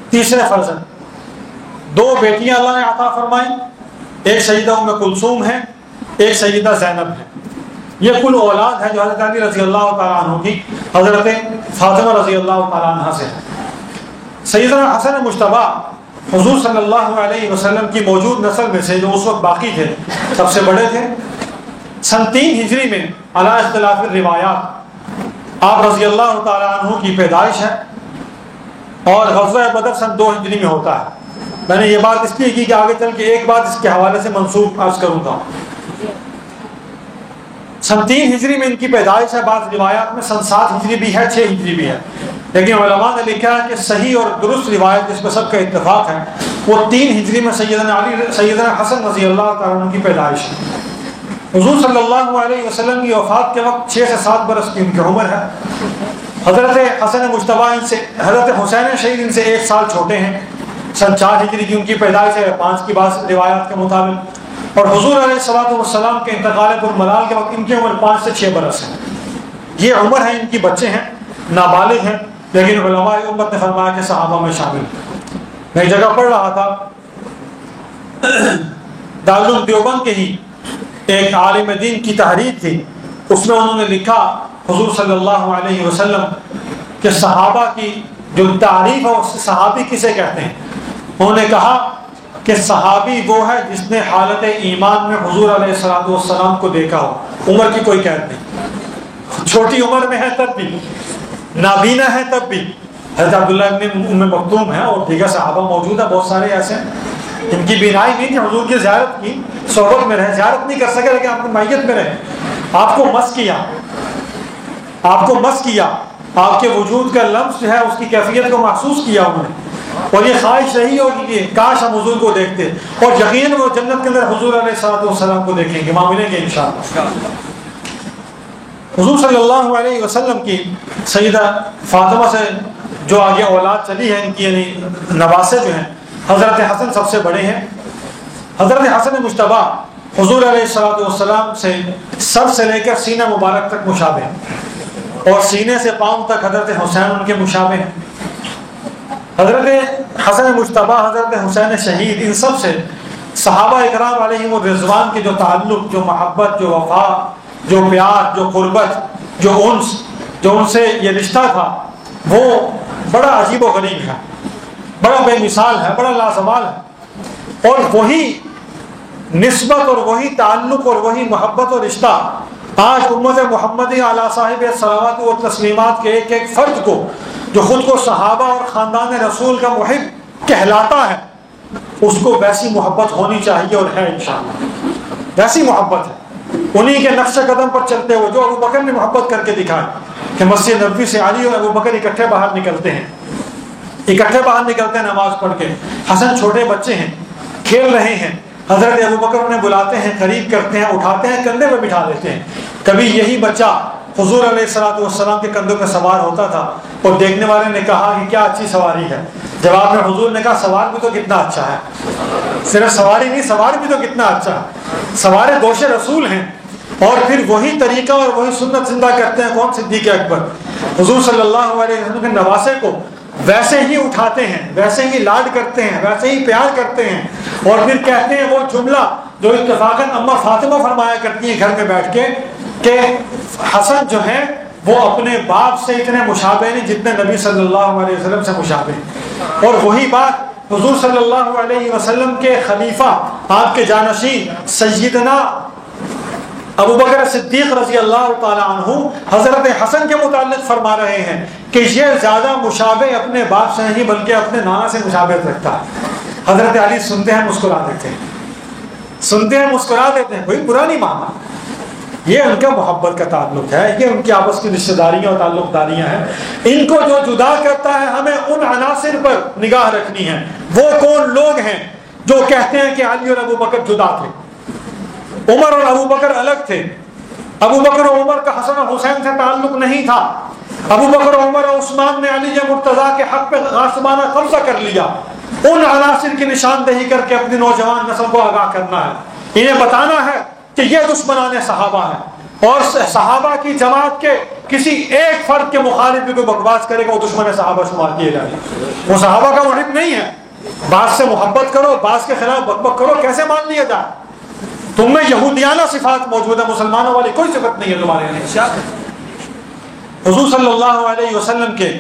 تیسرے فرزند. 2 بیٹیاں اللہ نے عطا فرمائی، ایک سیدہ ام کلثوم ہے، ایک سیدہ زینب ہے. یہ کل اولاد ہے جو حضرت علی رضی اللہ تعالیٰ عنہ کی حضرت فاطمہ رضی اللہ تعالیٰ عنہ سے ہے. سیدنا حسن مجتبی حضور صلی اللہ علیہ وسلم کی موجود نسل میں سے جو اس وقت باقی تھے سب سے بڑے تھے. سن 3 ہجری میں علی اختلاف الروایات آپ رضی اللہ تعالیٰ عنہ کی پیدائش ہے اور غزوہ بدر سن 2 ہجری میں ہوتا ہے. میں نے یہ بات اس لیے کی کہ آگے چل کے ایک بات اس کے حوالے سے منسوب عرض کروں گا. سن 3 ہجری میں ان کی پیدائش ہے. بعض روایات میں سن 7 ہجری بھی ہے، 6 ہجری بھی ہے، لیکن علماء نے لکھا ہے کہ صحیح اور درست روایت جس پہ سب کا اتفاق ہے وہ 3 ہجری میں سیدنا حسن رضی اللہ تعالیٰ عنہ کی پیدائش ہے. حضور صلی اللہ علیہ وسلم کی وفات کے وقت 6 سے 7 برس کی ان کی عمر ہے. حضرت حسن مجتبی ان سے، حضرت حسین شہید ان سے 1 سال چھوٹے ہیں. سن 4 ہجری کی ان کی پیدائش ہے، 5 کی بعض روایات کے مطابق. اور حضور علیہ الصلوۃ والسلام کے انتقال پرملال کے وقت ان کی عمر 5 سے 6 برس ہے. یہ عمر ہے، ان کی بچے ہیں، نابالغ ہیں، لیکن علماء امت نے فرمایا کہ صحابہ میں شامل. میں ایک جگہ پڑھ رہا تھا، دارالعلوم دیوبند کے ہی ایک عالم دین کی تحریر تھی، اس میں انہوں نے لکھا حضور صلی اللہ علیہ وسلم کہ صحابہ کی جو تعریف ہے اس صحابی کسے کہتے ہیں. انہوں نے کہا کہ صحابی وہ ہے جس نے حالت ایمان میں حضور علیہ السلام کو دیکھا ہو. عمر کی کوئی قید نہیں، چھوٹی عمر میں ہے تب بھی، نابینا ہے تب بھی. حضرت عبداللہ ابن ام مکتوم ہے اور دیگر صحابہ موجود ہیں، بہت سارے ایسے ہیں ان کی بینائی نہیں تھی، حضور کی زیارت کی، صحبت میں رہے، زیارت نہیں کر سکے لیکن آپ کی میت میں رہے، آپ کو مس کیا، آپ کو مس کیا، آپ کے وجود کا لمس جو ہے اس کی کیفیت کو محسوس کیا انہوں نے. اور یہ خواہش رہی ہوگی کہ کاش ہم حضور کو دیکھتے، اور یقیناً وہ جنت کے اندر حضور علیہ السلام کو دیکھیں گے، وہاں ملیں گے انشاءاللہ. حضور صلی اللہ علیہ وسلم کی سیدہ فاطمہ سے جو آگے اولاد چلی ہے ان کی یعنی نواسے جو ہیں، حضرت حسن سب سے بڑے ہیں. حضرت حسن مجتبی حضور علیہ السلام سے سر سے لے کر سینہ مبارک تک مشابہ ہیں اور سینے سے پاؤں تک حضرت حسین ان کے مشابہ ہیں. حضرت حسن مجتبی، حضرت حسین شہید، ان سب سے صحابہ اکرام علیہم الرضوان کے جو تعلق، جو محبت، جو وفا، جو پیار، جو قربت، جو انس، جو ان سے یہ رشتہ تھا وہ بڑا عجیب و غریب ہے، بڑا بے مثال ہے، بڑا لازوال ہے. اور وہی نسبت اور وہی تعلق اور وہی محبت اور رشتہ آج امت محمدی علی صاحب الصلوات و تسلیمات کے ایک ایک فرد کو جو خود کو صحابہ اور خاندان رسول کا محب کہلاتا ہے اس کو ویسی محبت ہونی چاہیے اور ہے انشاءاللہ. ویسی محبت ہے انہی کے نقش قدم پر چلتے ہوئے جو ابو بکر نے محبت کر کے دکھائی کہ مسجد نبوی سے علی اور ابو بکر اکٹھے باہر نکلتے ہیں، اکٹھے باہر نکلتے ہیں نماز پڑھ کے. حسن چھوٹے بچے ہیں، کھیل رہے ہیں، حضرت ابو بکر انہیں بلاتے ہیں، قریب کرتے ہیں، اٹھاتے ہیں، کندھے پہ بٹھا دیتے ہیں. کبھی یہی بچہ حضور علیہ السلام کے کندھوں پہ سوار ہوتا تھا اور دیکھنے والے نے کہا کہ کیا اچھی سواری ہے. جواب میں حضور نے کہا سوار بھی تو کتنا اچھا ہے، صرف سواری نہیں، سوار بھی تو کتنا اچھا ہے. سوارے دوش رسول ہیں اور پھر وہی طریقہ اور وہی سنت زندہ کرتے ہیں. کون؟ صدیق اکبر. حضور صلی اللہ علیہ وسلم کے نواسے کو ویسے ہی اٹھاتے ہیں، ویسے ہی لاڈ کرتے ہیں، ویسے ہی پیار کرتے ہیں اور پھر کہتے ہیں وہ جملہ جو اتفاقاً اما فاطمہ فرمایا کرتی ہیں گھر میں بیٹھ کے کہ حسن جو ہے وہ اپنے باپ سے اتنے مشابہ نہیں جتنے نبی صلی اللہ علیہ وسلم سے مشابہ ہیں. اور وہی بات حضور صلی اللہ علیہ وسلم کے خلیفہ، آپ کے جانشین سیدنا ابو بکر صدیق رضی اللہ تعالی عنہ حضرت حسن کے متعلق فرما رہے ہیں کہ یہ زیادہ مشابہ اپنے باپ سے نہیں بلکہ اپنے نانا سے مشابہت رکھتا ہے. حضرت علی سنتے ہیں مسکرا دیتے ہیں، سنتے ہیں مسکرا دیتے ہیں، کوئی برا نہیں مانا. یہ ان کا محبت کا تعلق ہے، یہ ان کی آپس کی رشتہ داریاں اور تعلق داریاں ہیں. ان کو جو جدا کرتا ہے ہمیں ان عناصر پر نگاہ رکھنی ہے. وہ کون لوگ ہیں جو کہتے ہیں کہ علی اور ابو بکر جدا تھے، عمر اور ابو بکر الگ تھے، ابو بکر اور عمر کا حسن اور حسین سے تعلق نہیں تھا، ابو بکر اور عمر اور عثمان نے علی مرتضیٰ کے حق پہ غاصبانہ قبضہ کر لیا. ان عناصر کی نشاندہی کر کے اپنی نوجوان نسل کو آگاہ کرنا ہے. انہیں بتانا ہے کہ یہ دشمنان صحابہ ہیں، اور صحابہ کی جماعت کے کسی ایک فرد کے مخالف بھی کوئی بکواس کرے گا وہ دشمن صحابہ شمار کیے جائیں گے. وہ صحابہ کا محب نہیں ہے. بعض سے محبت کرو، بعض کے خلاف بکبک کرو، کیسے مان لیا جائے؟ تم میں یہودیانہ صفات موجود ہے، مسلمانوں والی کوئی صفت نہیں ہے تمہارے لیے. حضور صلی اللہ علیہ وسلم کے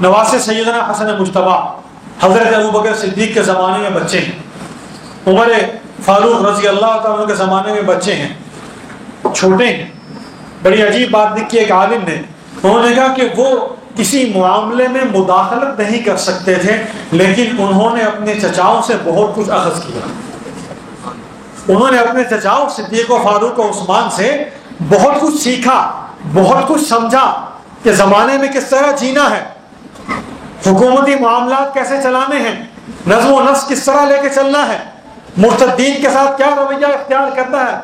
نواسے سیدنا حسن مجتبیٰ حضرت ابو بکر صدیق کے زمانے میں بچے ہیں، عمر فاروق رضی اللہ تعالیٰ کے زمانے میں بچے ہیں، چھوٹے ہیں. بڑی عجیب بات لکھی ایک عالم نے، انہوں نے کہا کہ وہ کسی معاملے میں مداخلت نہیں کر سکتے تھے، لیکن انہوں نے اپنے چچاؤں سے بہت کچھ اخذ کیا. انہوں نے اپنے چچاؤں صدیق و فاروق و عثمان سے بہت کچھ سیکھا، بہت کچھ سمجھا کہ زمانے میں کس طرح جینا ہے، حکومتی معاملات کیسے چلانے ہیں، نظم و نسق کس طرح لے کے چلنا ہے، مرتدین کے ساتھ کیا رویہ اختیار کرنا ہے.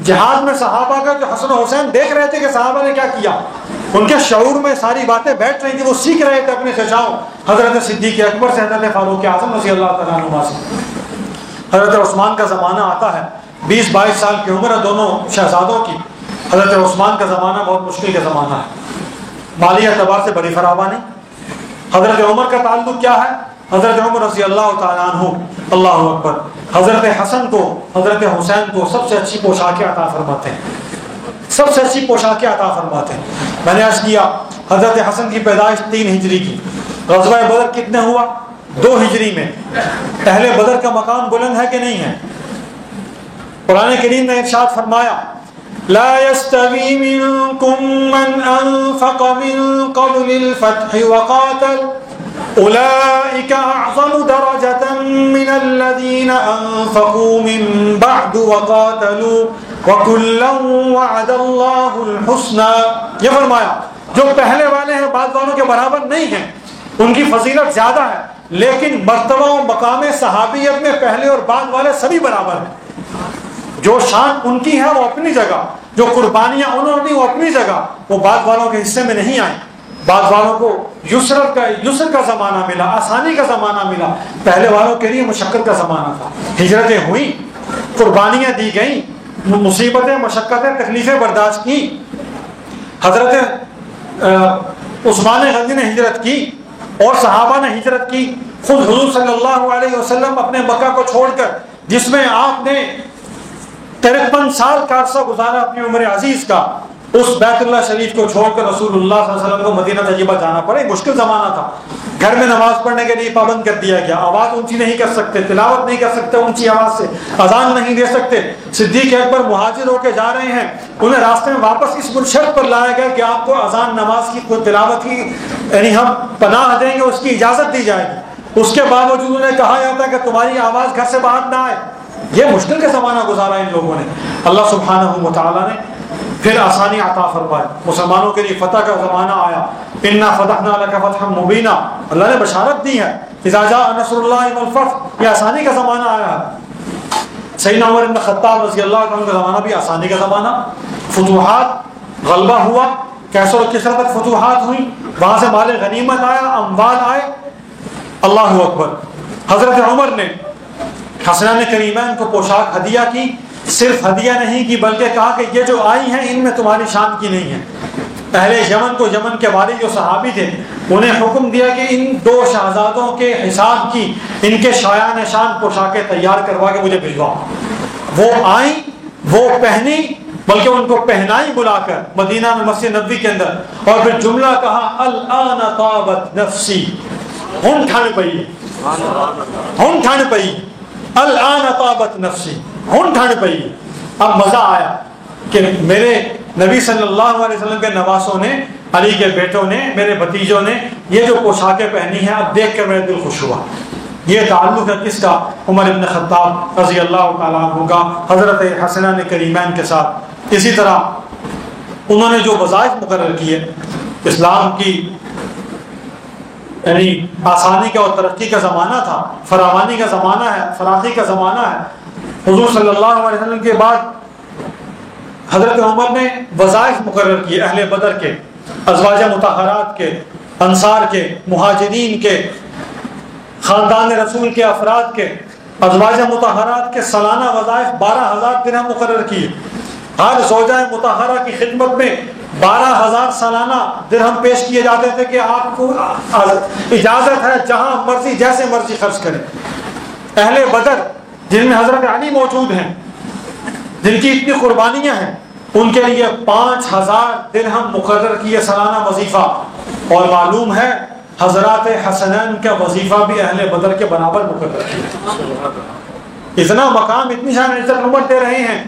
جہاد میں صحابہ کا جو حسن و حسین دیکھ رہے تھے کہ صحابہ نے کیا کیا، ان کے شعور میں ساری باتیں بیٹھ رہی تھی، وہ سیکھ رہے تھے اپنے چچاؤں حضرت صدیق اکبر سے، حضرت فاروق اعظم رضی اللہ تعالیٰ عنہ سے. حضرت عثمان کا زمانہ آتا ہے، 20-22 سال کی عمر ہے دونوں شہزادوں کی. حضرت عثمان کا زمانہ بہت مشکل کا زمانہ ہے، مالی اعتبار سے بڑی فراوانی. حضرت عمر کا تعلق کیا ہے؟ حضرت عمر رضی اللہ تعالیٰ عنہ، اللہ اکبر، حضرت حسن کو حضرت حسین کو سب سے اچھی پوشاکیں عطا فرماتے ہیں، سب سے اچھی پوشاکیں عطا فرماتے ہیں. میں نے عرض کیا حضرت حسن کی پیدائش 3 ہجری کی. غزوہ بدر کتنے ہوا؟ 2 ہجری میں. اہل بدر کا مقام بلند ہے کہ نہیں ہے؟ قرآن کریم نے ارشاد فرمایا لا يستوي منكم من أنفق من قبل الفتح وقاتل أولئك أعظم درجة من الذين أنفقوا من بعد وقاتلوا وكلا وعد الله الحسنى. یہ فرمایا جو پہلے والے ہیں بعد والوں کے برابر نہیں ہیں، ان کی فضیلت زیادہ ہے، لیکن مرتبہ و مقام صحابیت میں پہلے اور بعد والے سبھی برابر ہیں. جو شان ان کی ہے وہ اپنی جگہ، جو قربانیاں انہوں نے وہ اپنی جگہ، وہ بعد والوں کے حصے میں نہیں آئیں. بعد والوں کو یسر کا زمانہ ملا، آسانی کا زمانہ ملا، پہلے والوں کے لیے مشقت کا زمانہ تھا. ہجرتیں ہوئیں، قربانیاں دی گئیں، مصیبتیں مشقتیں تکلیفیں برداشت کی. حضرت عثمان غنی نے ہجرت کی اور صحابہ نے ہجرت کی. خود حضور صلی اللہ علیہ وسلم اپنے مکہ کو چھوڑ کر، جس میں آپ نے 53 سال کا عرصہ گزارا اپنی عمر عزیز کا، اس بیت اللہ شریف کو چھوڑ کر رسول اللہ صلی اللہ علیہ وسلم کو مدینہ طیبہ جانا پڑے. مشکل زمانہ تھا. گھر میں نماز پڑھنے کے لیے پابند کر دیا گیا، آواز اونچی نہیں کر سکتے، تلاوت نہیں کر سکتے اونچی آواز سے، اذان نہیں دے سکتے. صدیق اکبر مہاجر ہو کے جا رہے ہیں، انہیں راستے میں واپس اس شرط پر لایا گیا کہ آپ کو اذان نماز کی تلاوت کی یعنی ہم پناہ دیں گے، اس کی اجازت دی جائے گی. اس کے باوجود انہیں کہا جاتا ہے کہ تمہاری آواز گھر سے باہر نہ آئے. یہ مشکل کا زمانہ گزارا ان لوگوں نے. اللہ سبحانہ و تعالیٰ نے پھر آسانی عطا فرمائی، مسلمانوں کے لیے فتح کا زمانہ آیا. انا فتحنا لک فتحا مبینا، اللہ نے بشارت دی ہے اذا جاء نصر اللہ والفتح، یہ آسانی کا زمانہ آیا ہے. سیدنا عمر بن خطاب رضی اللہ عنہ کا زمانہ بھی آسانی کا زمانہ. فتوحات، غلبہ ہوا، کیسر و کسرا تک فتوحات ہوئی، وہاں سے مال غنیمت آیا، اموال آئے. اللہ اکبر. حضرت عمر نے حسنین کریمین کو پوشاک ہدیہ کی. صرف ہدیہ نہیں کی بلکہ کہا کہ یہ جو آئی ہیں ان میں تمہاری شان کی نہیں ہے. اہل یمن کو، یمن کے والی جو صحابی تھے، انہیں حکم دیا کہ ان 2 شہزادوں کے حساب کی، ان کے شایان شان پوشاکیں تیار کروا کے مجھے بھجواؤ. وہ آئیں، وہ پہنی، بلکہ ان کو پہنائی بلا کر مدینہ میں مسجد نبوی کے اندر، اور پھر جملہ کہا الآن طابت نفسی، ہن ٹھن پئی، ہن ٹھن پئی، الآن طابت نفسی، ہن ٹھن پئی. اب مزہ آیا کہ میرے نبی صلی اللہ علیہ وسلم کے نواسوں نے، علی کے بیٹوں نے، میرے بھتیجوں نے یہ جو پوشاکیں پہنی ہیں، اب دیکھ کر میرا دل خوش ہوا. یہ تعلق ہے کس کا؟ عمر بن خطاب رضی اللہ تعالیٰ عنہ کا حضرت حسنین کریمین کے ساتھ۔ اسی طرح انہوں نے جو وظائف مقرر کیے، اسلام کی یعنی آسانی کا اور ترقی کا زمانہ تھا، فراوانی کا زمانہ ہے، فراخی کا زمانہ ہے۔ حضور صلی اللہ علیہ وسلم کے بعد حضرت عمر نے وظائف مقرر کیے اہل بدر کے، ازواج مطہرات کے، انصار کے، مہاجرین کے، خاندان رسول کے افراد کے، ازواج مطہرات کے سالانہ وظائف 12,000 درہم مقرر کیے۔ ہر زوجہ مطہرہ کی خدمت میں 12,000 سالانہ درہم پیش کیے جاتے تھے کہ آپ کو اجازت ہے جہاں مرضی جیسے مرضی خرچ کریں۔ اہل بدر جن میں حضرت علی موجود ہیں، جن کی اتنی قربانیاں ہیں، ان کے لیے 5,000 درہم مقرر کیے سالانہ وظیفہ۔ اور معلوم ہے حضرات حسنین کا وظیفہ بھی اہل بدر کے برابر مقرر کیا۔ اتنا مقام، اتنی شان عزت عمر دے رہے ہیں۔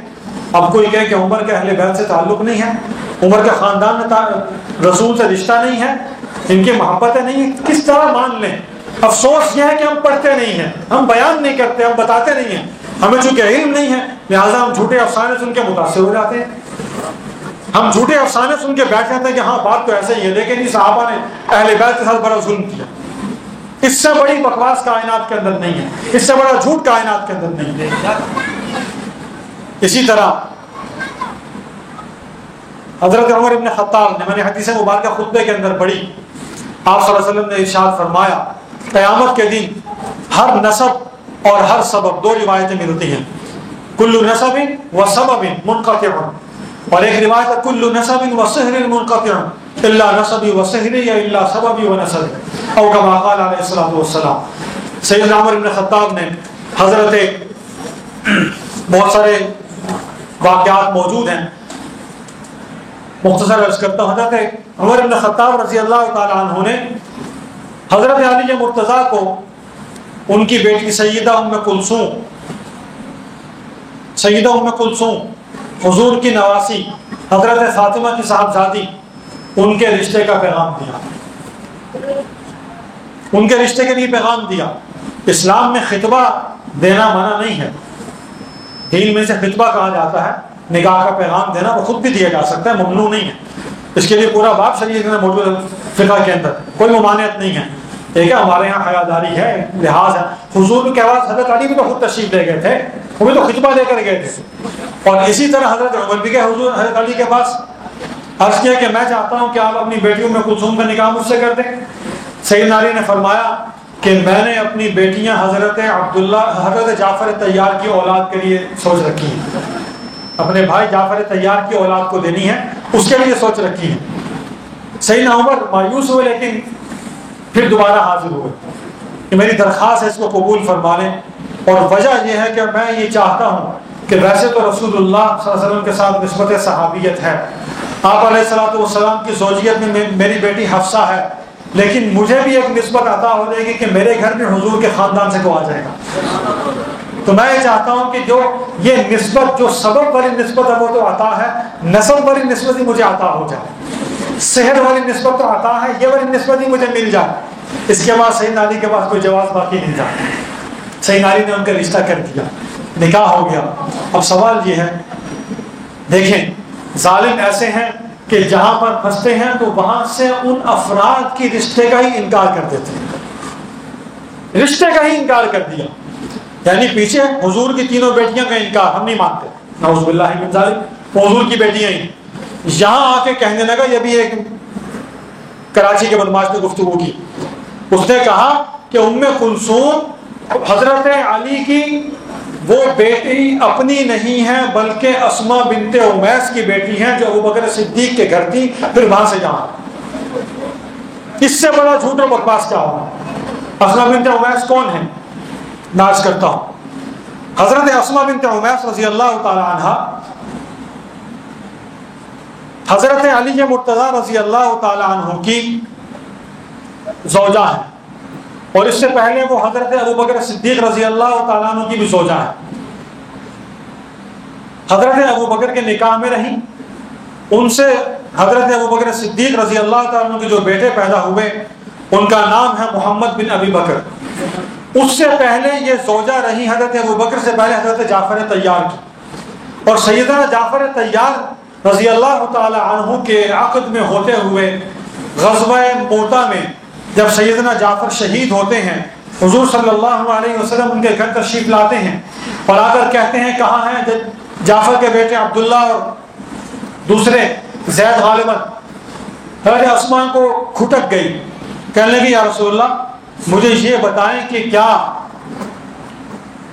اب کوئی کہے کہ عمر کے اہل بیت سے تعلق نہیں ہے، عمر کے خاندان میں رسول سے رشتہ نہیں ہے، ان کی محبتیں نہیں ہیں، کس طرح مان لیں؟ افسوس یہ ہے کہ ہم پڑھتے نہیں ہیں، ہم بیان نہیں کرتے، ہم بتاتے نہیں ہیں، ہمیں چونکہ علم نہیں ہے لہٰذا ہم جھوٹے افسانے سن کے متاثر ہو جاتے ہیں۔ ہم جھوٹے افسانے سن کے بیٹھ جاتے ہیں کہ ہاں بات تو ایسے ہی ہے، لیکن اس صحابہ نے اہل بیت کے ساتھ بڑا ظلم کیا۔ اس سے بڑی بکواس کائنات کے اندر نہیں ہے، اس سے بڑا جھوٹ کائنات کے اندر نہیں ہے۔ اسی طرح حضرت عمر بن خطاب نے، میں نے حدیث مبارکہ خطبے کے اندر پڑھی، آپ صلی اللہ علیہ وسلم نے ارشاد فرمایا قیامت کے دن ہر نسب اور ہر سبب، دو روایتیں ملتی ہیں، کل نسب و سبب منقطع، اور ایک روایت ہے کل نسب و سحر منقطع الا نسبی و سحری یا الا سببی و نسب، او کما قال علیہ الصلوۃ والسلام۔ سیدنا عمر بن خطاب نے حضرت، بہت سارے واقعات موجود ہیں، مختصر عرض کرتا ہوں۔ حضرت عمر بن خطاب رضی اللہ تعالی عنہ نے حضرت علی مرتضیٰ کو ان کی بیٹی سیدہ ام کلثوم حضور کی نواسی حضرت فاطمہ کی صاحبزادی، ان کے رشتے کا پیغام دیا، ان کے رشتے کے لیے پیغام دیا۔ اسلام میں خطبہ دینا منع نہیں ہے، دین میں سے خطبہ کہا جاتا ہے، نکاح کا پیغام دینا وہ خود بھی دیا جا سکتا ہے، ممنوع نہیں ہے۔ اس کے لیے پورا باب شریعت میں موجود ہے، فقہ کے اندر کوئی ممانعت نہیں ہے۔ ٹھیک ہے، ہمارے یہاں حیاداری ہے، لحاظ ہے۔ حضور کے بعد حضرت علی بھی تو خود تشریف لے گئے تھے، وہ بھی تو خطبہ دے کر گئے تھے، اور اسی طرح حضرت عمر بھی گئے حضور حضرت علی کے پاس، عرض کیا کہ میں چاہتا ہوں کہ آپ اپنی بیٹیوں میں کلثوم کا نکاح مجھ سے کر دیں۔ سیدنا علی نے فرمایا کہ میں نے اپنی بیٹیاں حضرت جعفر طیار کی اولاد کے لیے سوچ رکھی ہیں، اپنے بھائی جعفر طیار کی اولاد کو دینی ہے، اس کے لیے سوچ رکھی ہے۔ سیدنا عمر مایوس ہوئے، لیکن پھر دوبارہ حاضر ہوئے کہ میری درخواست ہے اس کو قبول فرما لیں، اور وجہ یہ ہے کہ میں یہ چاہتا ہوں کہ ویسے تو رسول اللہ صلی اللہ علیہ وسلم کے ساتھ نسبت صحابیت ہے، آپ علیہ الصلوۃ والسلام کی زوجیت میں میری بیٹی حفصہ ہے، لیکن مجھے بھی ایک نسبت عطا ہو جائے گی کہ میرے گھر میں حضور کے خاندان سے کو آ جائے گا۔ تو میں یہ چاہتا ہوں کہ جو یہ نسبت، جو سبب والی نسبت ہے وہ تو عطا ہے، نسب والی نسبت ہی مجھے عطا ہو جائے، صحت والی نسبت تو عطا ہے، یہ والی نسبت ہی مجھے مل جائے۔ اس کے بعد سیدنا علی کے پاس کوئی جواز باقی نہیں تھا، سیدنا علی نے ان کا رشتہ کر دیا، نکاح ہو گیا۔ اب سوال یہ ہے، دیکھیں ظالم ایسے ہیں کہ جہاں پر پھنستے ہیں تو وہاں سے ان افراد کی رشتے کا ہی انکار کر دیتے ہیں، رشتے کا ہی انکار کر دیا، یعنی پیچھے حضور کی تینوں بیٹیاں کا انکار، ہم نہیں مانتے، نعوذ باللہ من ذالک، حضور کی بیٹیاں ہی، یہاں آ کے کہنے لگا، یہ بھی ایک کراچی کے بدماش نے گفتگو کی، اس نے کہا کہ ام کلثوم حضرت علی کی وہ بیٹی اپنی نہیں ہے بلکہ اسماء بنت امیس کی بیٹی ہیں جو ابوبکر صدیق کے گھر تھی، پھر وہاں سے جہاں، اس سے بڑا جھوٹ اور بکواس کیا ہوگا؟ اسماء بنت امیس کون ہے؟ ناز کرتا ہوں، حضرت اسماء بنت امیس رضی اللہ تعالی عنہ حضرت علی مرتضیٰ رضی اللہ تعالی عنہ کی زوجہ ہے، اور اس سے پہلے وہ حضرت ابوبکر صدیق رضی اللہ تعالیٰ عنہ کی بھی زوجہ ہے۔ حضرت ابوبکر کے نکاح میں رہی، ان سے حضرت ابوبکر صدیق رضی اللہ تعالیٰ عنہ کے جو بیٹے پیدا ہوئے ان کا نام ہے محمد بن ابی بکر، اس سے پہلے یہ زوجہ رہی حضرت ابوبکر سے پہلے حضرت جعفر طیار کی، اور سیدنا جعفر طیار رضی اللہ تعالی عنہ کے عقد میں ہوتے ہوئے غزوہ موتا میں جب سیدنا جعفر شہید ہوتے ہیں، حضور صلی اللہ علیہ وسلم ان کے گھر تشریف لاتے ہیں اور آ کر کہتے ہیں کہاں ہیں جعفر کے بیٹے عبداللہ اور دوسرے زید غالباً؟ حضرت اسماء کو کھٹک گئی، کہنے لگی یا رسول اللہ مجھے یہ بتائیں کہ کیا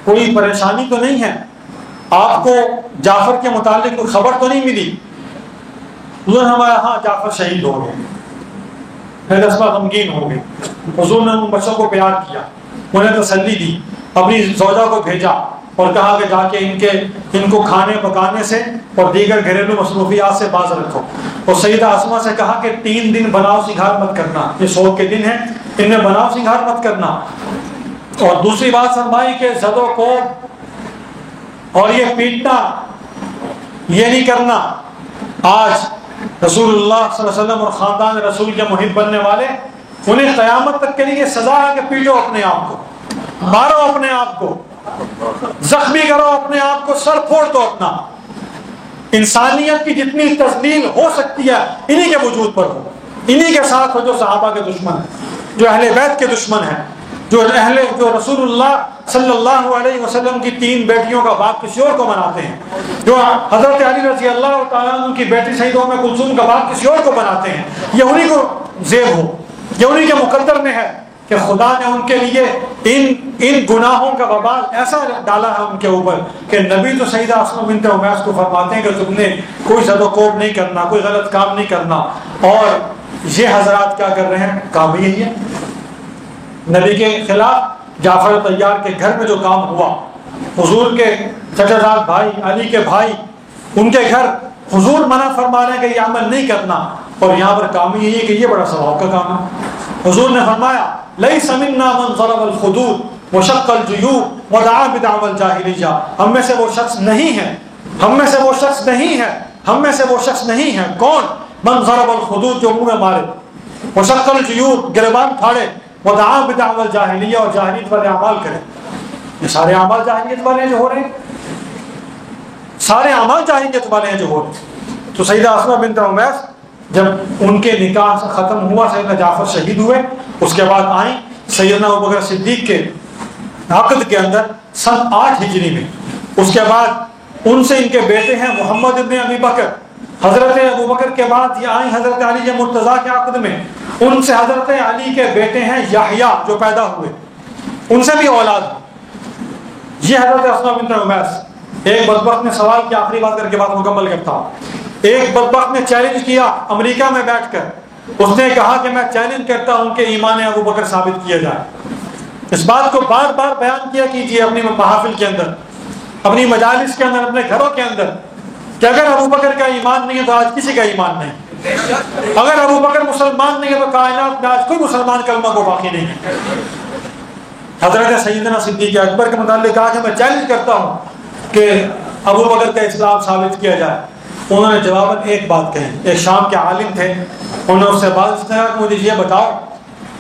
کوئی پریشانی تو نہیں ہے، آپ کو جعفر کے متعلق کوئی خبر تو نہیں ملی؟ حضور نے ہمارا ہاں جعفر شہید ہو گئے۔ حضرت اسماء غمگین ہو گئی، حضور نے ان بچوں کو پیار کیا، انہیں تسلی دی، اپنی زوجہ کو بھیجا اور کہا کہ جا کے ان کو کھانے پکانے سے اور دیگر گھریلو مصروفیات سے باز رکھو، اور سیدہ اسماء سے کہا کہ 3 دن بناؤ سنگھار مت کرنا، یہ سوگ کے دن ہیں، ان میں بناؤ سنگھار مت کرنا۔ اور دوسری بات فرمائی کہ زد و کوب اور یہ پیٹنا یہ نہیں کرنا۔ آج رسول اللہ صلی اللہ علیہ وسلم اور خاندان رسول کے محب بننے والے، انہیں قیامت تک کے لیے سزا ہے کہ پیٹو اپنے آپ کو، مارو اپنے آپ کو، زخمی کرو اپنے آپ کو، سر پھوڑ دو اپنا۔ انسانیت کی جتنی تذلیل ہو سکتی ہے انہی کے وجود پر ہو، انہی کے ساتھ ہو جو صحابہ کے دشمن ہیں، جو اہل بیت کے دشمن ہیں، جو رسول اللہ صلی اللہ علیہ وسلم کی 3 بیٹیوں کا باپ کسی اور کو مناتے ہیں، جو حضرت علی رضی اللہ تعالیٰ عنہ کی بیٹی سیدہ ام کلثوم کا باپ کسی اور کو بناتے ہیں۔ یہ انہی کو زیب ہو، یہ انہی کے مقدر میں ہے کہ خدا نے ان کے لیے ان گناہوں کا وبال ایسا ڈالا ہے ان کے اوپر کہ نبی تو سیدہ اسماء بنت عمیس کو فرماتے ہیں کہ تم نے کوئی زد و کوب نہیں کرنا، کوئی غلط کام نہیں کرنا۔ اور یہ حضرات کیا کر رہے ہیں؟ کام بھی یہی ہے، نبی کے خلاف جعفر طیار کے گھر میں جو کام ہوا، حضور کے چچا زاد بھائی علی کے بھائی ان کے گھر حضور منع فرما رہے ہیں کہ یہ عمل نہیں کرنا، اور یہاں پر کام یہی ہے کہ یہ بڑا ثواب کا کام ہے۔ حضور نے فرمایا لیس منا من ضرب الخدود وشق الجیوب ودعا بدعوى الجاہلیہ، ہم میں سے وہ شخص نہیں ہے، ہم میں سے وہ شخص نہیں ہے، ہم میں سے وہ شخص نہیں ہے۔ کون؟ من ضرب الخدود، جو منہ میں مارے، وشق الجیوب، گریبان پھاڑے، ودعا بدعوى الجاہلیہ، اور جاہلیت والے اعمال کرے۔ یہ سارے اعمال جاہلیت والے ہیں جو ہو رہے ہیں، سارے اعمال جاہلیت والے ہیں جو ہو رہے ہیں۔ تو سیدہ اسماء بنت عمیس جب ان کے نکاح سے ختم ہوا، سیدنا جعفر شہید ہوئے، اس کے بعد آئیں سیدنا ابوبکر صدیق کے عقد کے اندر سن 8 ہجری میں۔ اس کے بعد ان سے ان کے بیٹے ہیں محمد ابن ابی بکر، حضرت ابوبکر کے بعد یہ آئیں حضرت علی مرتضیٰ کے عقد میں، ان سے حضرت علی کے بیٹے ہیں یحییٰ جو پیدا ہوئے، ان سے بھی اولاد ہوئی۔ یہ حضرت اسماء بنت عمیس۔ ایک بدبخت نے سوال کیا، آخری بات کر کے بات مکمل کرتا ہوں۔ ایک بدبخت نے چیلنج کیا امریکہ میں بیٹھ کر، اس نے کہا کہ میں چیلنج کرتا ہوں کہ ایمان ابوبکر ثابت کیا جائے۔ اس بات کو بار بار بیان کیا کیجیے اپنی محافل کے اندر، اپنی مجالس کے اندر، اپنے گھروں کے اندر، کہ اگر ابوبکر کا ایمان نہیں ہے تو آج کسی کا ایمان نہیں، اگر ابوبکر مسلمان نہیں ہے تو کائنات میں آج کوئی مسلمان کلمہ کو باقی نہیں ہے۔ حضرت سیدنا صدیق اکبر کے متعلق کہا کہ میں چیلنج کرتا ہوں کہ ابوبکر کا اسلام ثابت کیا جائے۔ انہوں نے جواباً ایک بات کہی، ایک شام کے عالم تھے، انہوں نے اس سے بات کہا کہ مجھے یہ بتاؤ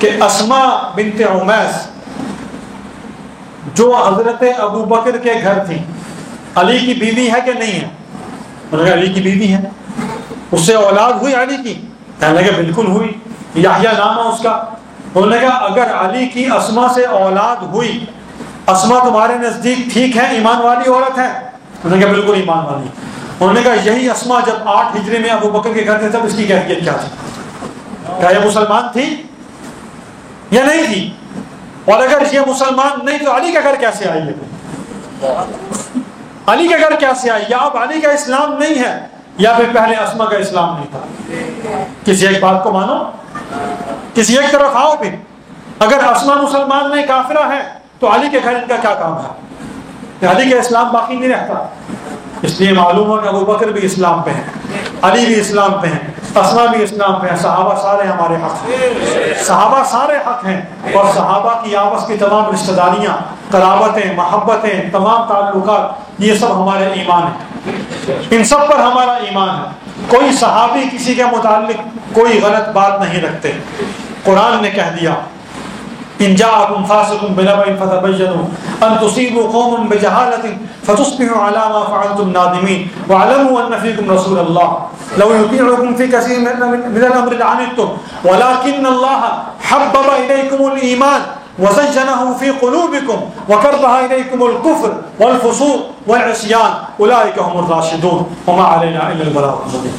کہ اسماء بنت عمیس جو حضرت ابوبکر کے گھر تھی، علی کی بیوی ہے کہ نہیں ہے؟ انہوں نے کہا علی کی بیوی ہے، اس سے اولاد ہوئی علی کی؟ کہنے لگے بالکل ہوئی، یحییٰ نام ہے اس کا۔ انہوں نے کہا اگر علی کی اسماء سے اولاد ہوئی، اسماء تمہارے نزدیک ٹھیک ہے، ایمان والی عورت ہے؟ انہوں نے کہا بالکل ایمان والی۔ انہوں نے کہا یہی اسماء جب 8 ہجری میں ابوبکر کے گھر تھے تب اس کی کیفیت کیا تھی؟ کیا یہ مسلمان تھی یا نہیں تھی؟ اور اگر یہ مسلمان نہیں تو علی کا گھر کیسے آئی ہے؟ علی کے گھر کیسے آئی؟ یا اب علی کا اسلام نہیں ہے یا پھر پہلے اسماء کا اسلام نہیں تھا؟ کسی ایک بات کو مانو، کسی ایک طرف آؤ۔ پھر اگر اسماء مسلمان نہیں کافرہ ہے تو علی کے گھر ان کا کیا کام ہے؟ علی کا اسلام باقی نہیں رہتا۔ اس لیے معلوم ہو کہ ابوبکر بھی اسلام پہ ہیں، علی بھی اسلام پہ ہیں، اسماء بھی اسلام پہ ہیں، صحابہ سارے ہمارے حق ہیں، صحابہ سارے حق ہیں، اور صحابہ کی آپس کی تمام رشتہ داریاں، قرابتیں، محبتیں، تمام تعلقات، یہ سب ہمارے ایمان ہیں، ان سب پر ہمارا ایمان ہے۔ کوئی صحابی کسی کے متعلق کوئی غلط بات نہیں رکھتے۔ قرآن نے کہہ دیا إن جاءكم فاسق بنبأ فتبينوا أن تصيبوا قوم بجهالة فتصبحوا على ما فعلتم نادمين واعلموا أن فيكم رسول الله لو يطيعكم في كثير من الأمر لعنتم ولكن الله حبب إليكم الإيمان وزينه في قلوبكم وكره إليكم الكفر والفسوق والعصيان أولئك هم الراشدون وما علينا إلا البلاغ المبين.